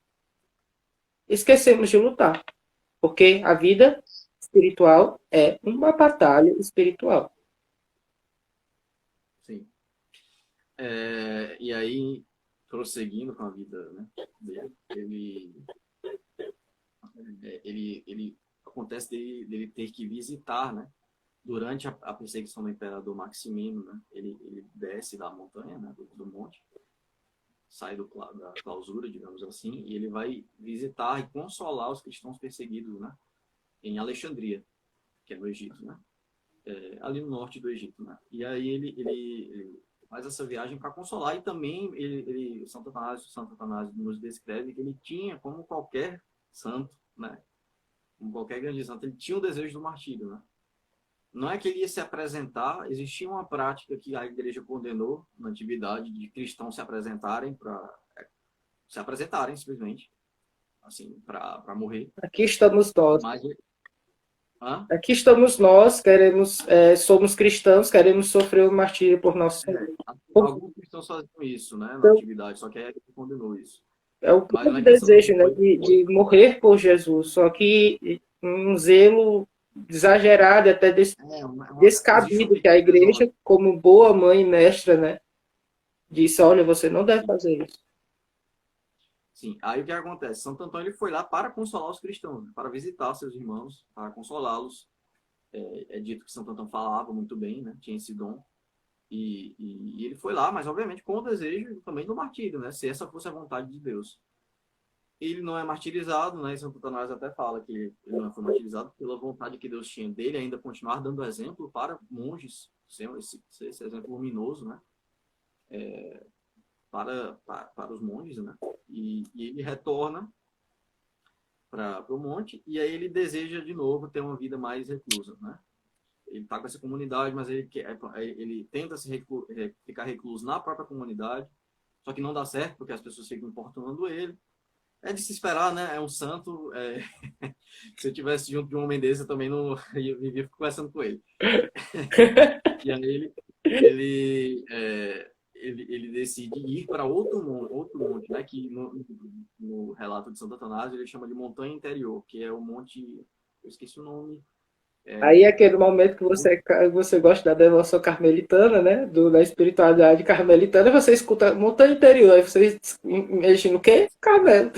esquecemos de lutar. Porque a vida espiritual é uma batalha espiritual. Sim. E aí, prosseguindo com a vida, né, dele, ele acontece dele ter que visitar, né, durante a perseguição do imperador Maximino, né, ele desce da montanha, né, do monte, sai da clausura, digamos assim, e ele vai visitar e consolar os cristãos perseguidos, né, em Alexandria, que é no Egito, né? Ali no norte do Egito, né? E aí ele faz essa viagem para consolar, e também Santo Atanásio nos descreve que ele tinha, como qualquer santo, né? Como qualquer grande santo, ele tinha o desejo do martírio, né? Não é que ele ia se apresentar, existia uma prática que a igreja condenou na antiguidade de cristãos se apresentarem simplesmente, assim, para morrer. Aqui estamos nós. Mas, hã? Aqui estamos nós, somos cristãos, queremos sofrer o martírio por nosso Senhor. Alguns cristãos faziam isso, né, na Então, antiguidade, só que a igreja condenou isso. é o Mas não próprio é que Santo desejo, Antônio né, foi. de morrer por Jesus, só que um zelo exagerado, até Existe uma descabido, que a pequena igreja, desordem. como boa mãe e mestra, né, disse, olha, você não deve fazer isso. Sim, aí o que acontece? Santo Antônio ele foi lá para consolar os cristãos, né, para visitar seus irmãos, para consolá-los. É dito que Santo Antônio falava muito bem, né? Tinha esse dom. E ele foi lá, mas obviamente com o desejo também do martírio, né? Se essa fosse a vontade de Deus. Ele não é martirizado, né? E Santo Antanásio até fala que ele não foi martirizado pela vontade que Deus tinha dele, ainda continuar dando exemplo para monges, esse exemplo luminoso, né? Para os monges, né? E ele retorna para o monte, e aí ele deseja de novo ter uma vida mais reclusa, né? Ele está com essa comunidade, mas ele tenta ficar recluso na própria comunidade, só que não dá certo, porque as pessoas ficam importunando ele. É de se esperar, né? É um santo. Se eu tivesse junto de um homem desse, eu também não vivia conversando com ele. E aí ele decide ir para outro monte, né? Que no relato de Santo Atanásio ele chama de montanha interior, que é o monte. Eu esqueci o nome. Aí é aquele momento que você gosta da devoção carmelitana, né? Da espiritualidade carmelitana, você escuta montanha interior, aí você mexe no quê? Carmelo.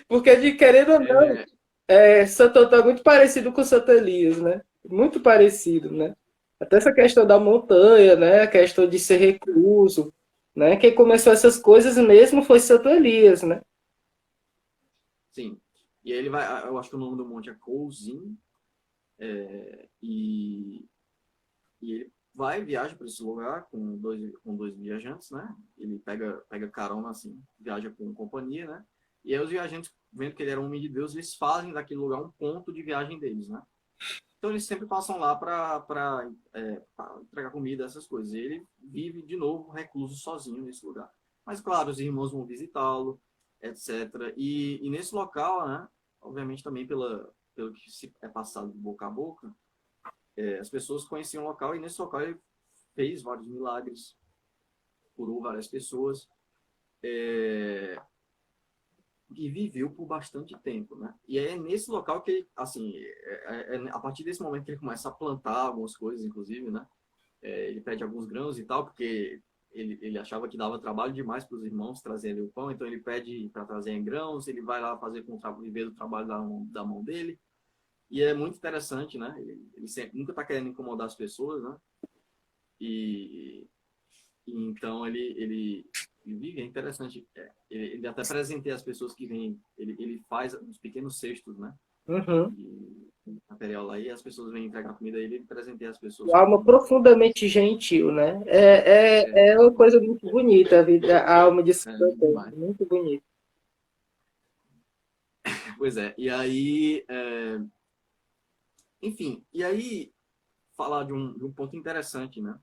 Porque de querendo ou não, É, Santo Antônio é muito parecido com Santo Elias, né? Muito parecido, né? Até essa questão da montanha, né? A questão de ser recluso, né? Quem começou essas coisas mesmo foi Santo Elias, né? sim. E aí ele vai. Eu acho que o nome do monte é Couzin. E ele viaja para esse lugar com dois viajantes, né? Ele pega carona, assim, viaja com companhia, né? E aí os viajantes, vendo que ele era um homem de Deus, eles fazem daquele lugar um ponto de viagem deles, né? Então eles sempre passam lá para entregar comida, essas coisas. E ele vive de novo recluso sozinho nesse lugar. Mas claro, os irmãos vão visitá-lo, etc. E nesse local, né? Obviamente também pelo que se é passado de boca a boca, as pessoas conheciam o local, e nesse local ele fez vários milagres, curou várias pessoas, e viveu por bastante tempo, né? E é nesse local que, assim, a partir desse momento que ele começa a plantar algumas coisas, inclusive, né? Ele pede alguns grãos e tal, porque ele achava que dava trabalho demais para os irmãos trazerem o pão, então ele pede para trazerem grãos, ele vai lá fazer viver do trabalho da mão dele, e é muito interessante, né? Ele sempre, nunca está querendo incomodar as pessoas, né? E, então ele vive, é interessante. Ele até presenteia as pessoas que vêm, ele faz uns pequenos cestos, né? Uhum. De material lá, e as pessoas vêm entregar comida a ele, ele presenteia as pessoas Uma alma com profundamente gentil, né? É uma coisa muito bonita a vida, a alma de Santo Antônio, demais. muito bonita. Pois é, e aí, enfim, e aí falar de um ponto interessante, né?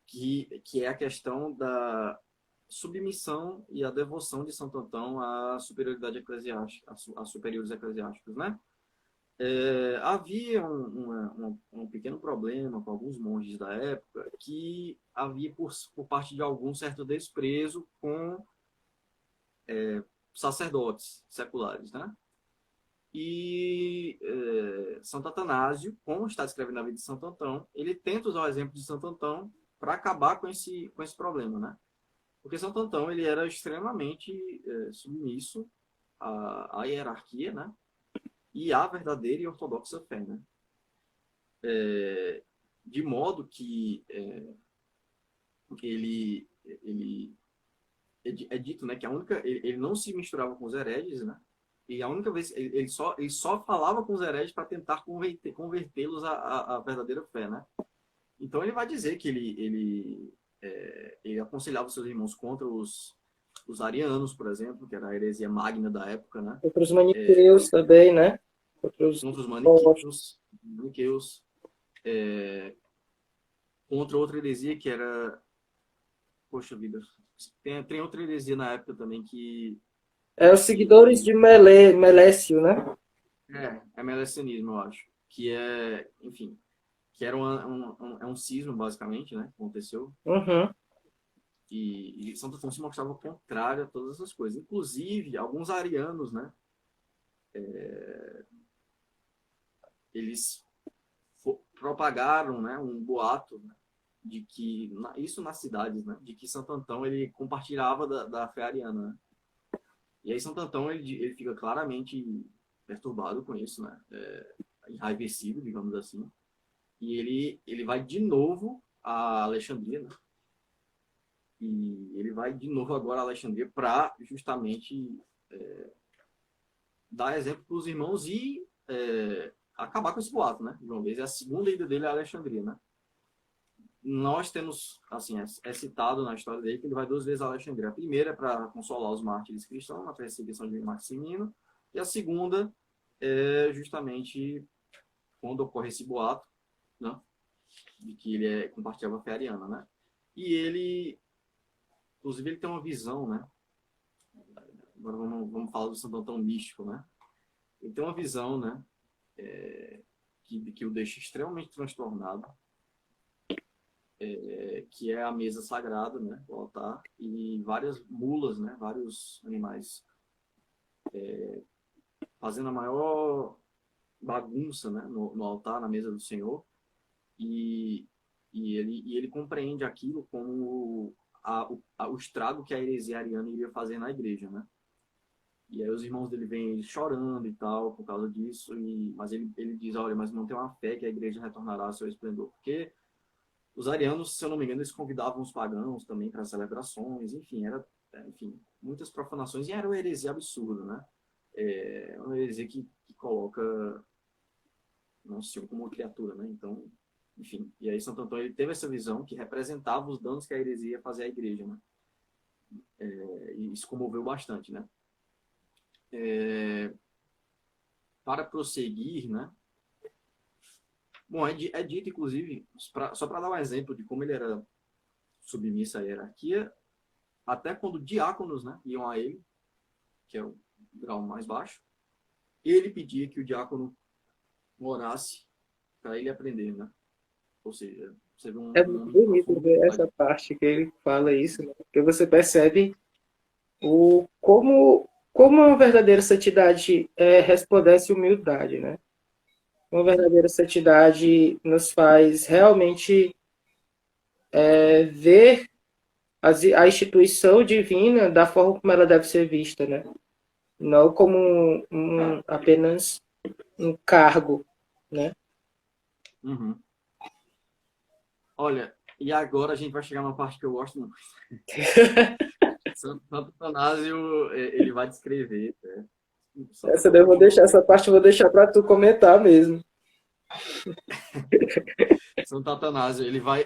Que é a questão da submissão e a devoção de Santo Antão à superioridade eclesiástica, a superiores eclesiásticos, né? Havia um pequeno problema com alguns monges da época, que havia por parte de alguns certo desprezo com sacerdotes seculares, né? E Santo Atanásio, como está escrevendo na vida de Santo Antão, ele tenta usar o exemplo de Santo Antão para acabar com esse problema, né? Porque Santo Antão ele era extremamente submisso à hierarquia, né? E à verdadeira e ortodoxa fé, né? De modo que ele é dito, né, que ele não se misturava com os hereges, né? E a única vez, ele só falava com os hereges para tentar convertê-los à verdadeira fé, né? Então ele vai dizer que ele aconselhava os seus irmãos contra os arianos, por exemplo, que era a heresia magna da época, né? Outros maniqueus também, né? Outros Contra os postos. maniqueus, contra outra heresia que era, poxa vida, tem outra heresia na época também Os seguidores de Melécio, né? é melencianismo, eu acho, que é, enfim, que era é um cisma, basicamente, né, que aconteceu, Uhum. e Santo Afonso se mostrava contrário a todas essas coisas, inclusive alguns arianos, né, eles propagaram, né, um boato, né, de que, isso nas cidades, né, de que Santo Antão, ele compartilhava da fé ariana, né, e aí Santo Antão, ele fica claramente perturbado com isso, né, enraivecido, digamos assim, e ele vai de novo a Alexandria, né, e ele vai de novo agora a Alexandria para justamente dar exemplo para os irmãos e acabar com esse boato, né? De uma vez. É a segunda ida dele a Alexandria, né? Nós temos, assim, é citado na história dele que ele vai duas vezes a Alexandria. A primeira é para consolar os mártires cristãos na perseguição de Maximino, e a segunda é justamente quando ocorre esse boato, né? De que ele compartilhava a fé ariana, né? E ele, inclusive, ele tem uma visão, né? Agora vamos falar do Santo Antão místico, né? Ele tem uma visão, né? Que o deixa extremamente transtornado, que é a mesa sagrada, né? O altar, e várias mulas, né? Vários animais fazendo a maior bagunça, né? No altar, na mesa do Senhor, e, ele compreende aquilo como o estrago que a heresia ariana iria fazer na igreja, né? E aí os irmãos dele vêm chorando e tal por causa disso, mas ele diz, olha, mas não tem uma fé que a igreja retornará ao seu esplendor, porque os arianos, se eu não me engano, eles convidavam os pagãos também para celebrações, enfim, enfim, muitas profanações, e era uma heresia absurda, né? Uma heresia que coloca Nosso Senhor como uma criatura, né? Então, enfim, e aí Santo Antônio ele teve essa visão que representava os danos que a heresia ia fazer à igreja, né? E isso comoveu bastante, né? Para prosseguir, né? Bom, é dito, inclusive, só para dar um exemplo de como ele era submisso à hierarquia, até quando diáconos, né, iam a ele, que é o grau mais baixo, ele pedia que o diácono orasse para ele aprender, né? Ou seja, você vê É um muito homem de bonito profunda ver humildade. essa parte que ele fala isso, né? Porque você percebe como uma verdadeira santidade resplandece humildade, né? Uma verdadeira santidade nos faz realmente ver a instituição divina da forma como ela deve ser vista, né? Não como apenas um cargo, né? Uhum. Olha, e agora a gente vai chegar numa parte que eu gosto muito. Santo Atanásio, ele vai descrever, né? Santo Essa daí eu Antão vou tinha uma... deixar, essa parte eu vou deixar para tu comentar mesmo. Santo Atanásio, ele vai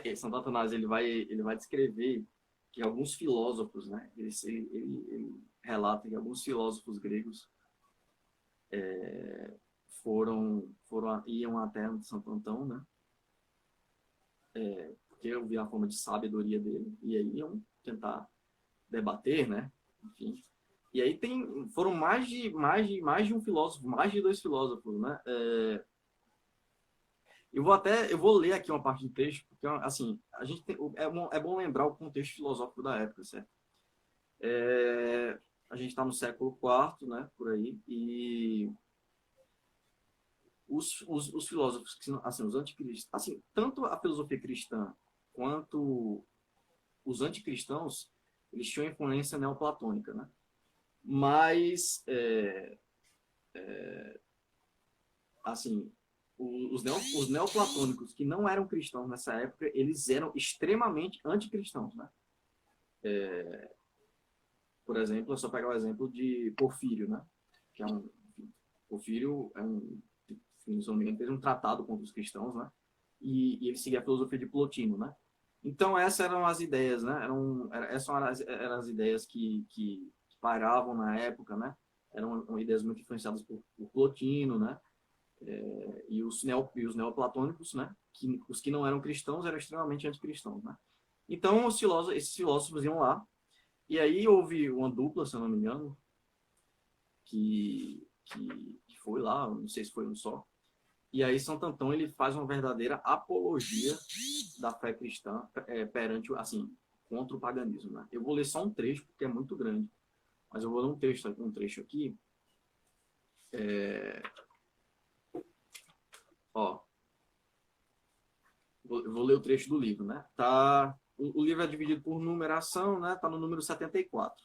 descrever que alguns filósofos, né? Ele relata que alguns filósofos gregos iam até Santo Antão, né? Porque eu vi a forma de sabedoria dele, e aí iam tentar debater, né? Enfim. E aí foram mais de um filósofo, mais de dois filósofos, né? Eu vou ler aqui uma parte do texto, porque, assim, é bom lembrar o contexto filosófico da época, certo? A gente está no século IV, né, por aí, e os filósofos, assim, os anticristãos, assim, tanto a filosofia cristã quanto os anticristãos, eles tinham influência neoplatônica, né? Mas, assim, os neoplatônicos que não eram cristãos nessa época, eles eram extremamente anticristãos, né? Por exemplo, é só pegar o exemplo de Porfírio, né? que é um... Porfírio é se não me engano, fez um tratado contra os cristãos, né? E ele seguia a filosofia de Plotino, né? Então, essas eram as ideias, né? Essas eram as ideias que pairavam na época, né? Eram ideias muito influenciadas por Plotino, né? E os neoplatônicos, né? Os que não eram cristãos eram extremamente anticristãos, né? Então, esses filósofos iam lá, e aí houve uma dupla, se eu não me engano, que foi lá, não sei se foi um só, e aí Santo Antão ele faz uma verdadeira apologia da fé cristã perante, assim, contra o paganismo, né? Eu vou ler só um trecho, porque é muito grande, mas eu vou ler um trecho aqui. Ó, vou ler o trecho do livro, né? O livro é dividido por numeração, né? Tá no número 74.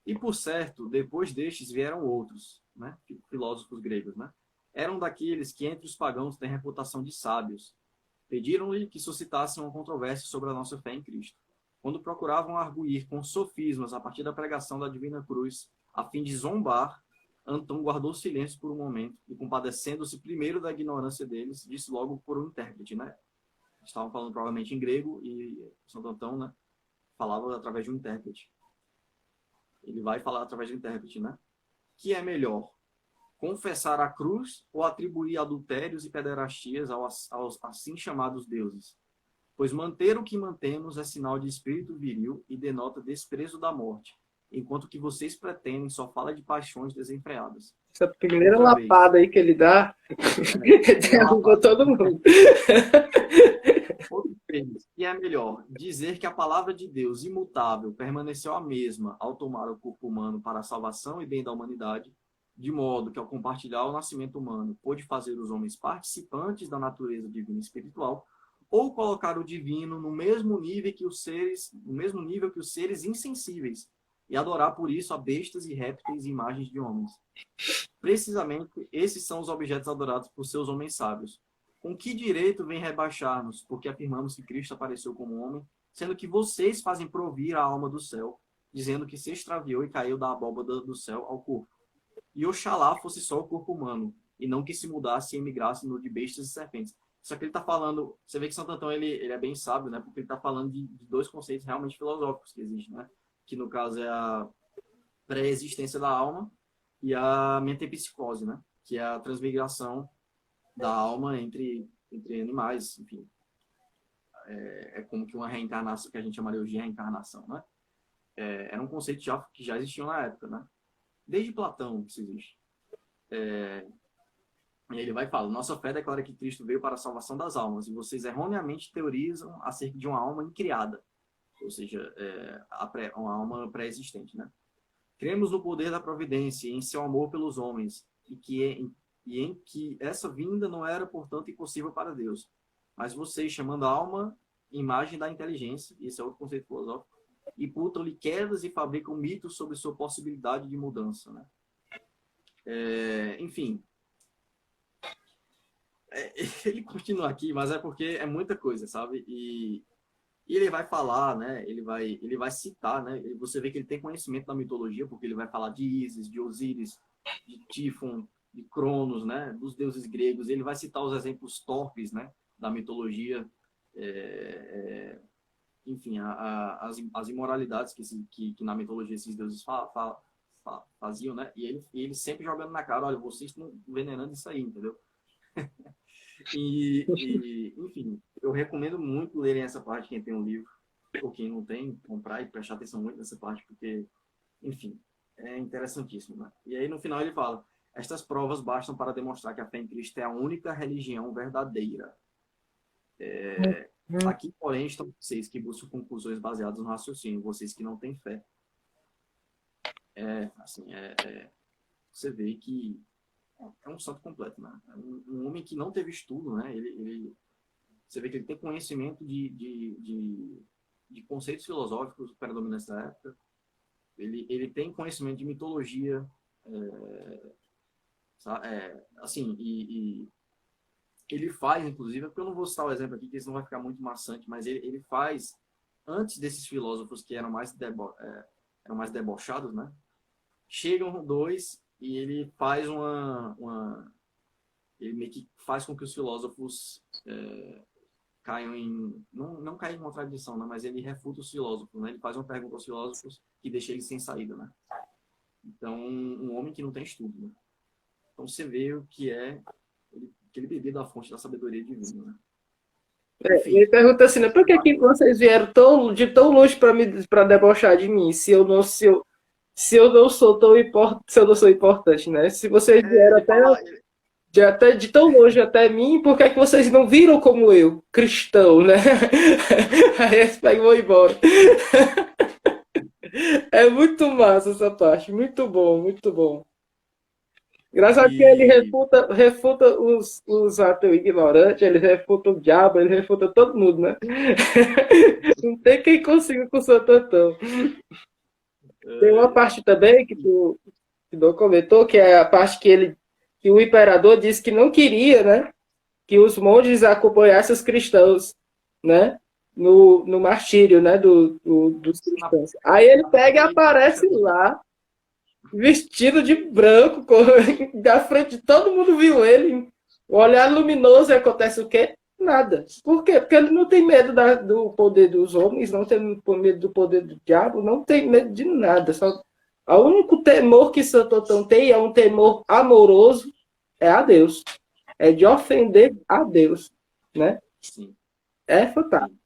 E por certo, depois destes vieram outros, né? Filósofos gregos, né? Eram daqueles que entre os pagãos têm reputação de sábios. Pediram-lhe que suscitassem uma controvérsia sobre a nossa fé em Cristo. Quando procuravam arguir com sofismas a partir da pregação da Divina Cruz, a fim de zombar, Antão guardou silêncio por um momento e, compadecendo-se primeiro da ignorância deles, disse logo por um intérprete, né? Estavam falando provavelmente em grego e Santo Antão, né, falava através de um intérprete. Ele vai falar através de um intérprete, né? Que é melhor, confessar a cruz ou atribuir adultérios e pederastias aos assim chamados deuses? Pois manter o que mantemos é sinal de espírito viril e denota desprezo da morte, enquanto que vocês pretendem só fala de paixões desenfreadas. Essa primeira Outra vez, lapada aí que ele dá, derrubou todo mundo. outra vez, e é melhor dizer que a palavra de Deus imutável permaneceu a mesma ao tomar o corpo humano para a salvação e bem da humanidade, de modo que ao compartilhar o nascimento humano pôde fazer os homens participantes da natureza divina e espiritual, ou colocar o divino no mesmo nível que os seres insensíveis e adorar por isso a bestas e répteis e imagens de homens. Precisamente, esses são os objetos adorados por seus homens sábios. Com que direito vem rebaixar-nos, porque afirmamos que Cristo apareceu como homem, sendo que vocês fazem provir a alma do céu, dizendo que se extraviou e caiu da abóbada do céu ao corpo? E oxalá fosse só o corpo humano, e não que se mudasse e emigrasse no de bestas e serpentes. Só que ele está falando, você vê que Santo Antão ele é bem sábio, né? Porque ele está falando de dois conceitos realmente filosóficos que existem, né? Que no caso é a pré-existência da alma e a metempsicose, né? Que é a transmigração da alma entre animais, enfim. É como que uma reencarnação, que a gente chamaria hoje de reencarnação, né? Era um conceito que já existia na época, né? Desde Platão isso existe. E ele vai falar, nossa fé declara que Cristo veio para a salvação das almas, e vocês erroneamente teorizam acerca de uma alma incriada, ou seja, uma alma pré-existente, né? Cremos no poder da providência e em seu amor pelos homens, e em que essa vinda não era, portanto, impossível para Deus. Mas vocês, chamando a alma imagem da inteligência, esse é outro conceito filosófico, imputam-lhe quedas e fabricam mitos sobre sua possibilidade de mudança, né? Enfim, ele continua aqui, mas é porque é muita coisa, sabe? E ele vai falar, né? Ele vai citar, né? Você vê que ele tem conhecimento da mitologia, porque ele vai falar de Ísis, de Osíris, de Tífon, de Cronos, né? Dos deuses gregos. Ele vai citar os exemplos torpes, né? Da mitologia, enfim, as imoralidades que na mitologia esses deuses faziam, né? E ele sempre jogando na cara, olha, vocês estão envenenando isso aí, entendeu? Enfim, eu recomendo muito lerem essa parte, quem tem um livro, ou quem não tem, comprar e prestar atenção muito nessa parte, porque, enfim, é interessantíssimo, né? E aí, no final, ele fala, estas provas bastam para demonstrar que a fé em Cristo é a única religião verdadeira. Aqui, porém, estão vocês que buscam conclusões baseadas no raciocínio, vocês que não têm fé. Você vê que é um santo completo, né? É um homem que não teve estudo, né? Você vê que ele tem conhecimento de conceitos filosóficos predominantes da época. Ele tem conhecimento de mitologia, assim, e ele faz, inclusive, porque eu não vou citar o exemplo aqui, que isso não vai ficar muito maçante, mas ele faz, antes desses filósofos que eram mais debochados, né? Chegam dois e ele faz ele meio que faz com que os filósofos caiam em... Não caem em contradição, né? Mas ele refuta os filósofos, né? Ele faz uma pergunta aos filósofos que deixa eles sem saída, né? Então, um homem que não tem estudo, né? Então, você vê o que é que ele bebia da fonte da sabedoria divina, né? Ele Enfim, pergunta assim, né, por que que vocês vieram de tão longe para debochar de mim, se eu não sou tão se eu não sou importante, né? Se vocês vieram ele fala... até de tão longe até mim, por que que vocês não viram como eu, cristão, né? Aí eles pegam e vão embora. É muito massa essa parte, muito bom, muito bom. Engraçado que ele E... refuta os ateus ignorantes, ele refuta o diabo, ele refuta todo mundo, né? Não tem quem consiga com o Santo Antão. Tem uma parte também que tu comentou, que é a parte que o imperador disse que não queria, né? Que os monges acompanhassem os cristãos, né? No martírio, né? Dos na, cristãos. Aí ele na pega e própria aparece lá, vestido de branco, da frente de todo mundo viu ele, o olhar luminoso, e acontece o quê? Nada. Por quê? Porque ele não tem medo do poder dos homens, não tem medo do poder do diabo, não tem medo de nada. Só, o único temor que Santo Antão tem é um temor amoroso, é a Deus. É de ofender a Deus, né? sim, É fantástico.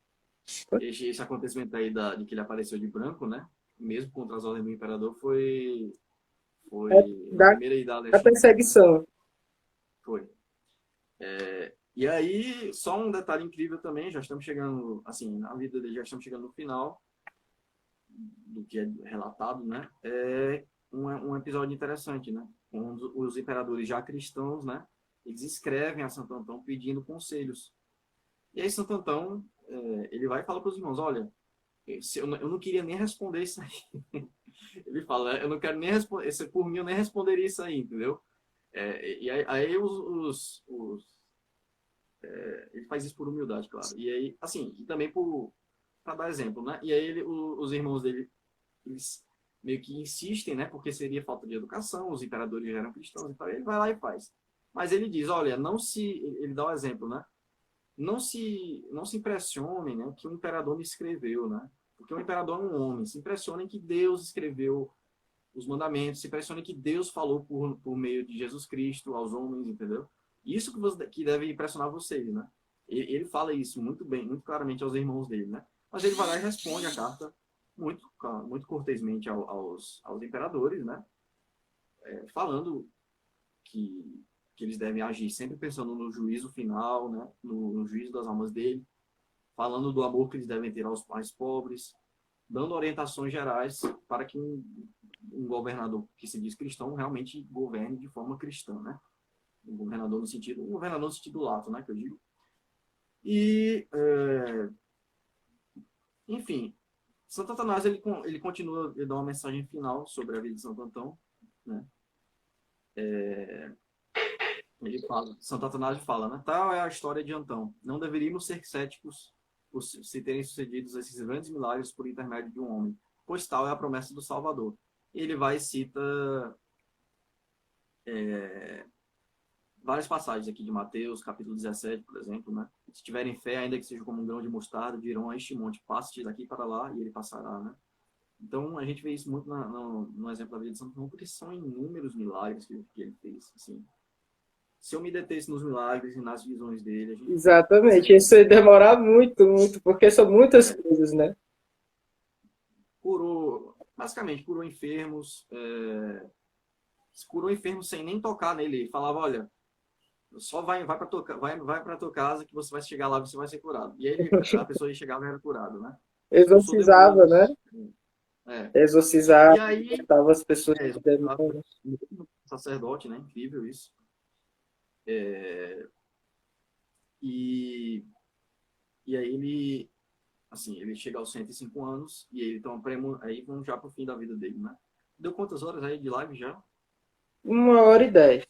sim. Esse acontecimento aí de que ele apareceu de branco, né? Mesmo contra as ordens do imperador, É foi na da, primeira ida a da Alexandria, né? perseguição. Foi. E aí, só um detalhe incrível também, já estamos chegando, assim, na vida dele já estamos chegando no final do que é relatado, né? É um episódio interessante, né? Quando os imperadores já cristãos, né? Eles escrevem a Santo Antão pedindo conselhos. E aí Santo Antão, ele vai e fala para os irmãos, olha, eu não queria nem responder isso aí. Ele fala, eu não quero nem responder, por mim eu nem responderia isso aí, entendeu? E aí ele faz isso por humildade, claro. E aí, assim, e também para dar exemplo, né? E aí os irmãos dele, eles meio que insistem, né? Porque seria falta de educação, os imperadores já eram cristãos e tal, e ele vai lá e faz. Mas ele diz, olha, ele dá o um exemplo, né? Não se impressionem, né, que o imperador me escreveu, né? Porque o imperador é um homem. Se impressionem que Deus escreveu os mandamentos, se impressionem que Deus falou por meio de Jesus Cristo aos homens, entendeu? Isso que deve impressionar vocês, né? Ele fala isso muito bem, muito claramente aos irmãos dele, né? Mas ele vai lá e responde a carta muito cortesmente aos imperadores, né? Falando que, que eles devem agir sempre pensando no juízo final, né? No juízo das almas dele, falando do amor que eles devem ter aos mais pobres, dando orientações gerais para que um governador que se diz cristão realmente governe de forma cristã, né? Um governador no sentido lato, né, que eu digo. E, enfim, Santo Atanásio, ele continua, ele dá uma mensagem final sobre a vida de Santo Antão, né? Ele fala, Santo Atanásio fala, né? Tal é a história de Antão. Não deveríamos ser céticos por se terem sucedido esses grandes milagres por intermédio de um homem, pois tal é a promessa do Salvador. E ele vai e cita várias passagens aqui de Mateus, capítulo 17, por exemplo, né? Se tiverem fé, ainda que seja como um grão de mostarda, dirão a este monte, passe daqui para lá, e ele passará, né? Então, a gente vê isso muito no exemplo da vida de Santo João, porque são inúmeros milagres que ele fez, assim. Se eu me detesse nos milagres e nas visões dele, a gente Exatamente. passaria Isso ia demorar muito, muito, porque são muitas coisas, né? basicamente, curou enfermos sem nem tocar nele. Ele falava, olha, só vai para tua casa que você vai chegar lá e você vai ser curado. E aí a pessoa chegava e era curada, né? Expulsou Exorcizava, né? demônios. É. Exorcizava, E aí, tava as pessoas é, do demônio. sacerdote, né? Incrível isso. E, e aí ele chega aos 105 anos e ele então aí vamos já pro fim da vida dele, né? Deu quantas horas aí de live já? 1h10.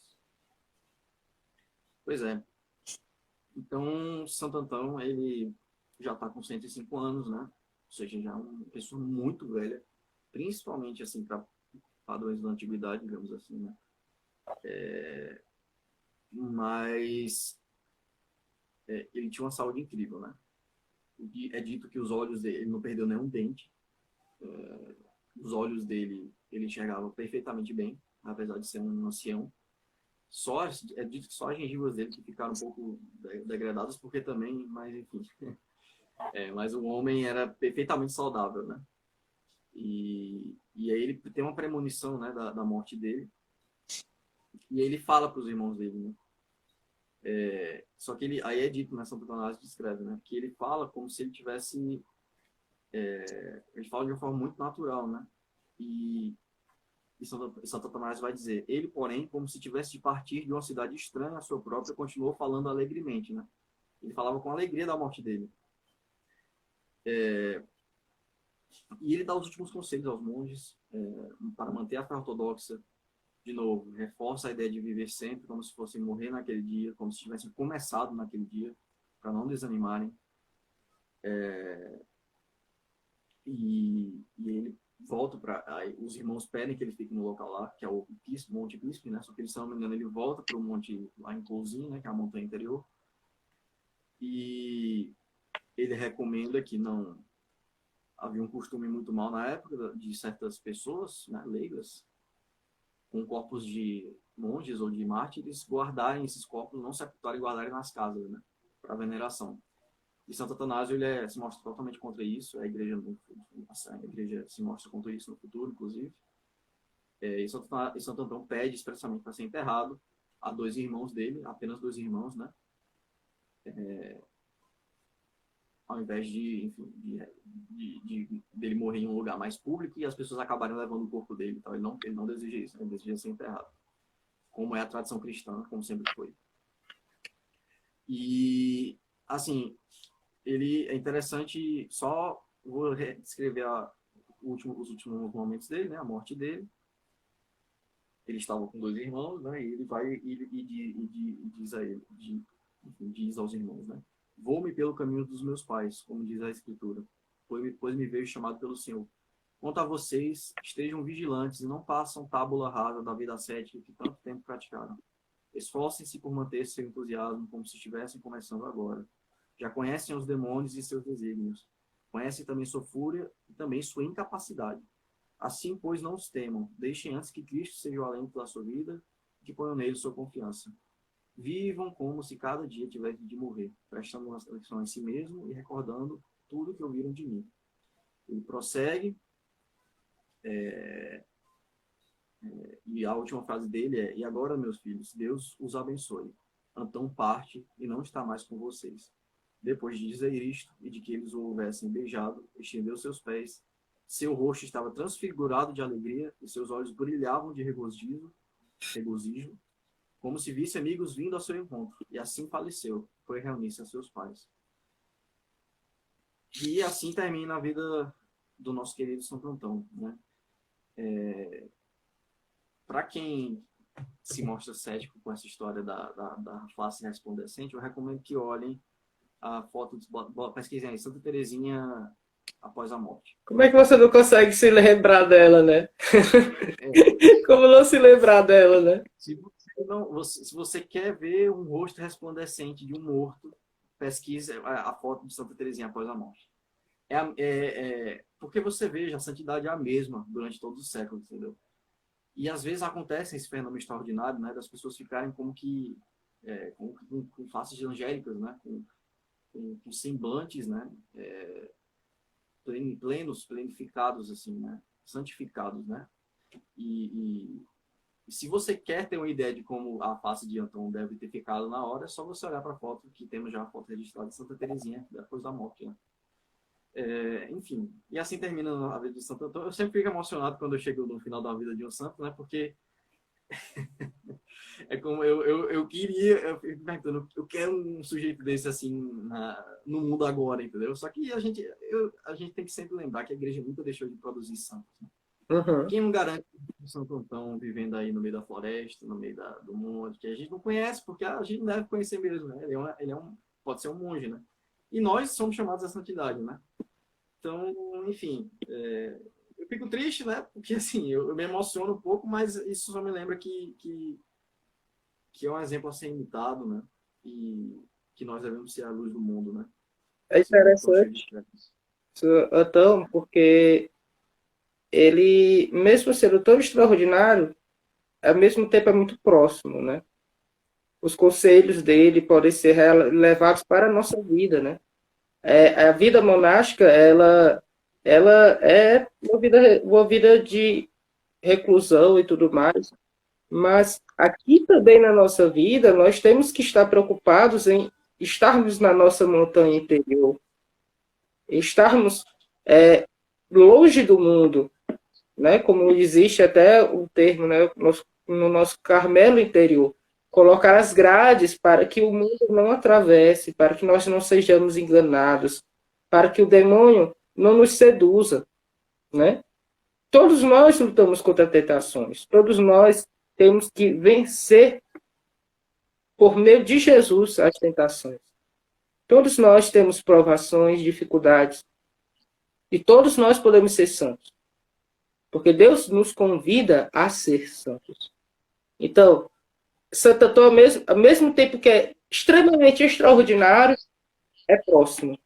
Pois é. Então, Santo Antão, ele já está com 105 anos, né? Ou seja, já é uma pessoa muito velha, principalmente assim para padrões da antiguidade, digamos assim, né? Mas ele tinha uma saúde incrível, né? É dito que os olhos dele, ele não perdeu nenhum dente. Os olhos dele, ele enxergava perfeitamente bem, apesar de ser um ancião. É dito que só as gengivas dele que ficaram um pouco degradadas, porque também, mas enfim. Mas o homem era perfeitamente saudável, né? E aí ele tem uma premonição, né, da morte dele. E ele fala para os irmãos dele, né? Só que aí é dito, né, São Patronato descreve, né, que ele fala como se ele tivesse, ele fala de uma forma muito natural, né, e Santo Tomás vai dizer, ele, porém, como se tivesse de partir de uma cidade estranha à sua própria, continuou falando alegremente, né, ele falava com alegria da morte dele. E ele dá os últimos conselhos aos monges para manter a fé ortodoxa. De novo, reforça a ideia de viver sempre como se fosse morrer naquele dia, como se tivessem começado naquele dia, para não desanimarem. E ele volta para... Os irmãos pedem que ele fique no local lá, que é o Monte Pispe, né? Só que ele, se não me engano, ele volta para o monte lá em Couzin, né? Que é a montanha interior. E ele recomenda que não... Havia um costume muito mal na época de certas pessoas, né, leigas, com corpos de monges ou de mártires, guardarem esses corpos, não sepultarem e guardarem nas casas, né, para veneração. E Santo Atanásio ele se mostra totalmente contra isso, a igreja se mostra contra isso no futuro, inclusive. E Santo Antão pede expressamente para ser enterrado a 2 irmãos dele, apenas 2 irmãos, né, ao invés de, enfim, dele morrer em um lugar mais público e as pessoas acabarem levando o corpo dele. Então ele não deseja isso, ele deseja ser enterrado, como é a tradição cristã, como sempre foi. E, assim, ele é interessante, só vou descrever os últimos momentos dele, né, a morte dele. Ele estava com 2 irmãos, né, e ele vai e diz aos irmãos, né, vou-me pelo caminho dos meus pais, como diz a Escritura, pois me vejo chamado pelo Senhor. Quanto a vocês, estejam vigilantes e não passam tábula rasa da vida ascética que tanto tempo praticaram. Esforcem-se por manter seu entusiasmo como se estivessem começando agora. Já conhecem os demônios e seus desígnios. Conhecem também sua fúria e também sua incapacidade. Assim, pois, não os temam. Deixem antes que Cristo seja o alento da sua vida e que ponham nele sua confiança. Vivam como se cada dia tivesse de morrer, prestando uma atenção em si mesmo e recordando tudo que ouviram de mim. Ele prossegue, e a última frase dele é: e agora, meus filhos, Deus os abençoe. Antão parte e não está mais com vocês. Depois de dizer isto e de que eles o houvessem beijado, estendeu seus pés. Seu rosto estava transfigurado de alegria e seus olhos brilhavam de regozijo, como se visse amigos vindo ao seu encontro. E assim faleceu, foi reunir-se a seus pais. E assim termina a vida do nosso querido Santo Antão, né? Para quem se mostra cético com essa história da face resplandecente, eu recomendo que olhem a foto, pesquisem aí, Santa Teresinha após a morte. Como é que você não consegue se lembrar dela, né? Como não se lembrar dela, né? Se você quer ver um rosto resplandecente de um morto, pesquise a foto de Santa Teresinha após a morte. Porque você veja, a santidade é a mesma durante todos os séculos, entendeu? E às vezes acontece esse fenômeno extraordinário, né, das pessoas ficarem como que com faces angélicas, né, com semblantes, né, plenos, plenificados, assim, né, santificados, né. E se você quer ter uma ideia de como a face de Antão deve ter ficado na hora, é só você olhar para a foto, que temos já a foto registrada de Santa Teresinha, depois da morte, né. Enfim, e assim termina a vida de Santo Antão. Eu sempre fico emocionado quando eu chego no final da vida de um santo, né? Porque é como eu queria, eu fico perguntando, eu quero um sujeito desse assim no mundo agora, entendeu? Só que a gente tem que sempre lembrar que a igreja nunca deixou de produzir santos. Né? Uhum. Quem não garante o Santo Antão vivendo aí no meio da floresta, no meio do monte, que a gente não conhece, porque a gente não deve conhecer mesmo, né? Pode ser um monge, né? E nós somos chamados à santidade, né? Então, enfim, eu fico triste, né? Porque assim, eu me emociono um pouco, mas isso só me lembra que que é um exemplo a ser imitado, né? E que nós devemos ser a luz do mundo, né? É Esse mundo tão cheio de interessante, trevas. então, porque ele, mesmo sendo tão extraordinário, ao mesmo tempo é muito próximo, né? Os conselhos dele podem ser levados para a nossa vida, né? A vida monástica, ela é uma vida de reclusão e tudo mais, mas aqui também na nossa vida, nós temos que estar preocupados em estarmos na nossa montanha interior, estarmos longe do mundo, né? Como existe até o termo, né? No nosso Carmelo interior, colocar as grades para que o mundo não atravesse, para que nós não sejamos enganados, para que o demônio não nos seduza, né? Todos nós lutamos contra tentações, todos nós temos que vencer por meio de Jesus as tentações. Todos nós temos provações, dificuldades, e todos nós podemos ser santos, porque Deus nos convida a ser santos. Então, Santo Antão, ao mesmo tempo que é extremamente extraordinário, é próximo.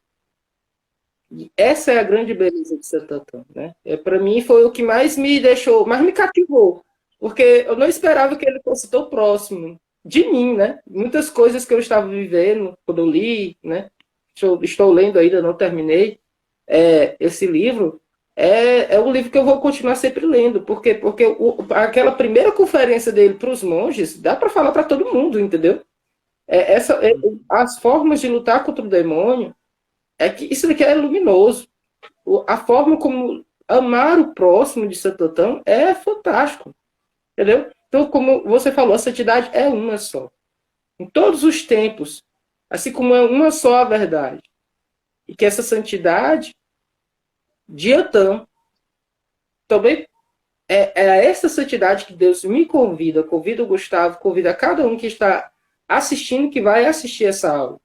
E essa é a grande beleza de Santo Antão, né? Para mim foi o que mais me deixou, mais me cativou, porque eu não esperava que ele fosse tão próximo de mim, né? Muitas coisas que eu estava vivendo quando eu li, né? Estou lendo ainda, não terminei esse livro. É um livro que eu vou continuar sempre lendo, porque aquela primeira conferência dele para os monges dá para falar para todo mundo, entendeu? As formas de lutar contra o demônio que isso daqui é luminoso. A forma como amar o próximo de Santo Antão é fantástico, entendeu? Então, como você falou, a santidade é uma só. Em todos os tempos, assim como é uma só a verdade. E que essa santidade de Antão também é essa santidade que Deus me convida o Gustavo, convida a cada um que está assistindo, que vai assistir essa aula.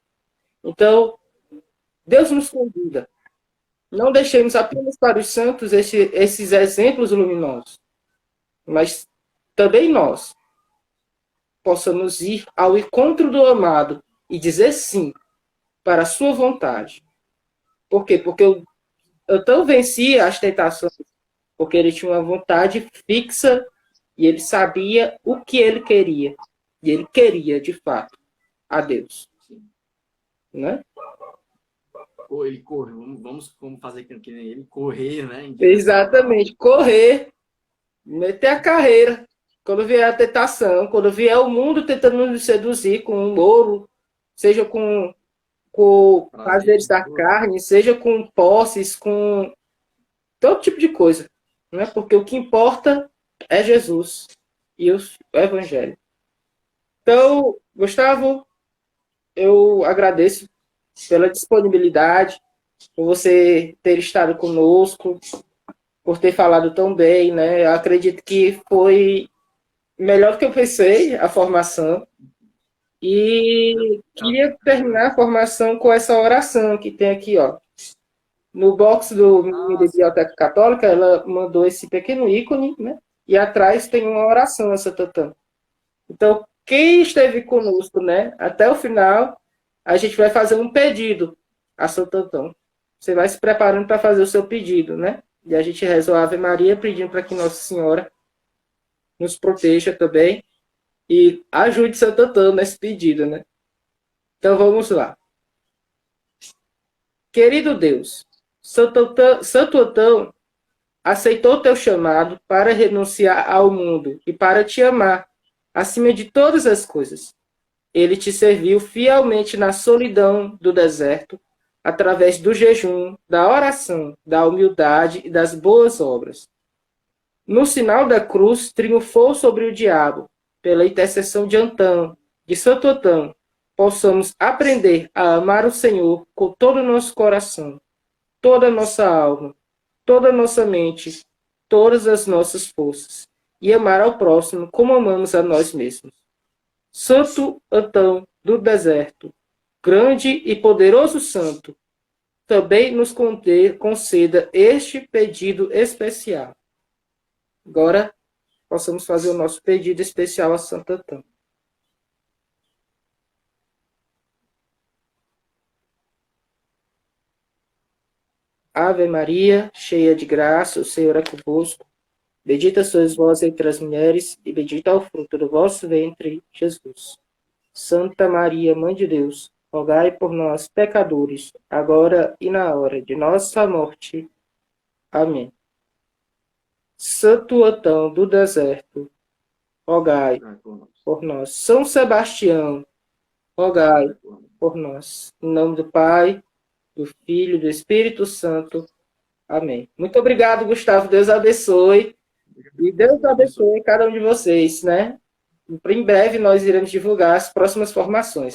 Então, Deus nos convida. Não deixemos apenas para os santos esses exemplos luminosos, mas também nós possamos ir ao encontro do amado e dizer sim para a sua vontade. Por quê? Porque eu tão vencia as tentações, porque ele tinha uma vontade fixa e ele sabia o que ele queria. E ele queria, de fato, a Deus. Né? Ou ele corre, vamos fazer que nem ele, correr, né? Exatamente, correr, meter a carreira. Quando vier a tentação, quando vier o mundo tentando nos seduzir com um ouro, seja com prazeres da carne, seja com posses, com todo tipo de coisa. Né? Porque o que importa é Jesus e o Evangelho. Então, Gustavo, eu agradeço pela disponibilidade, por você ter estado conosco, por ter falado tão bem, né? Eu acredito que foi melhor do que eu pensei a formação. E queria terminar a formação com essa oração que tem aqui, ó. No box do Biblioteca Católica, ela mandou esse pequeno ícone, né? E atrás tem uma oração a Santo Antão. Então, quem esteve conosco, né, até o final, a gente vai fazer um pedido a Santo Antão. Você vai se preparando para fazer o seu pedido, né? E a gente reza a Ave Maria pedindo para que Nossa Senhora nos proteja também e ajude Santo Antão nesse pedido, né? Então vamos lá. Querido Deus, Santo Antão aceitou teu chamado para renunciar ao mundo e para te amar acima de todas as coisas. Ele te serviu fielmente na solidão do deserto, através do jejum, da oração, da humildade e das boas obras. No sinal da cruz, triunfou sobre o diabo, pela intercessão de Antão, de Santo Antão, possamos aprender a amar o Senhor com todo o nosso coração, toda a nossa alma, toda a nossa mente, todas as nossas forças, e amar ao próximo como amamos a nós mesmos. Santo Antão do deserto, grande e poderoso santo, também nos conceda este pedido especial. Agora, possamos fazer o nosso pedido especial a Santo Antão. Ave Maria, cheia de graça, o Senhor é convosco. Bendita sois vós entre as mulheres, e bendito é o fruto do vosso ventre, Jesus. Santa Maria, Mãe de Deus, rogai por nós, pecadores, agora e na hora de nossa morte. Amém. Santo Antão do deserto, rogai por nós. São Sebastião, rogai por nós. Em nome do Pai, do Filho e do Espírito Santo. Amém. Muito obrigado, Gustavo. Deus abençoe. E Deus abençoe cada um de vocês, né? Em breve nós iremos divulgar as próximas formações.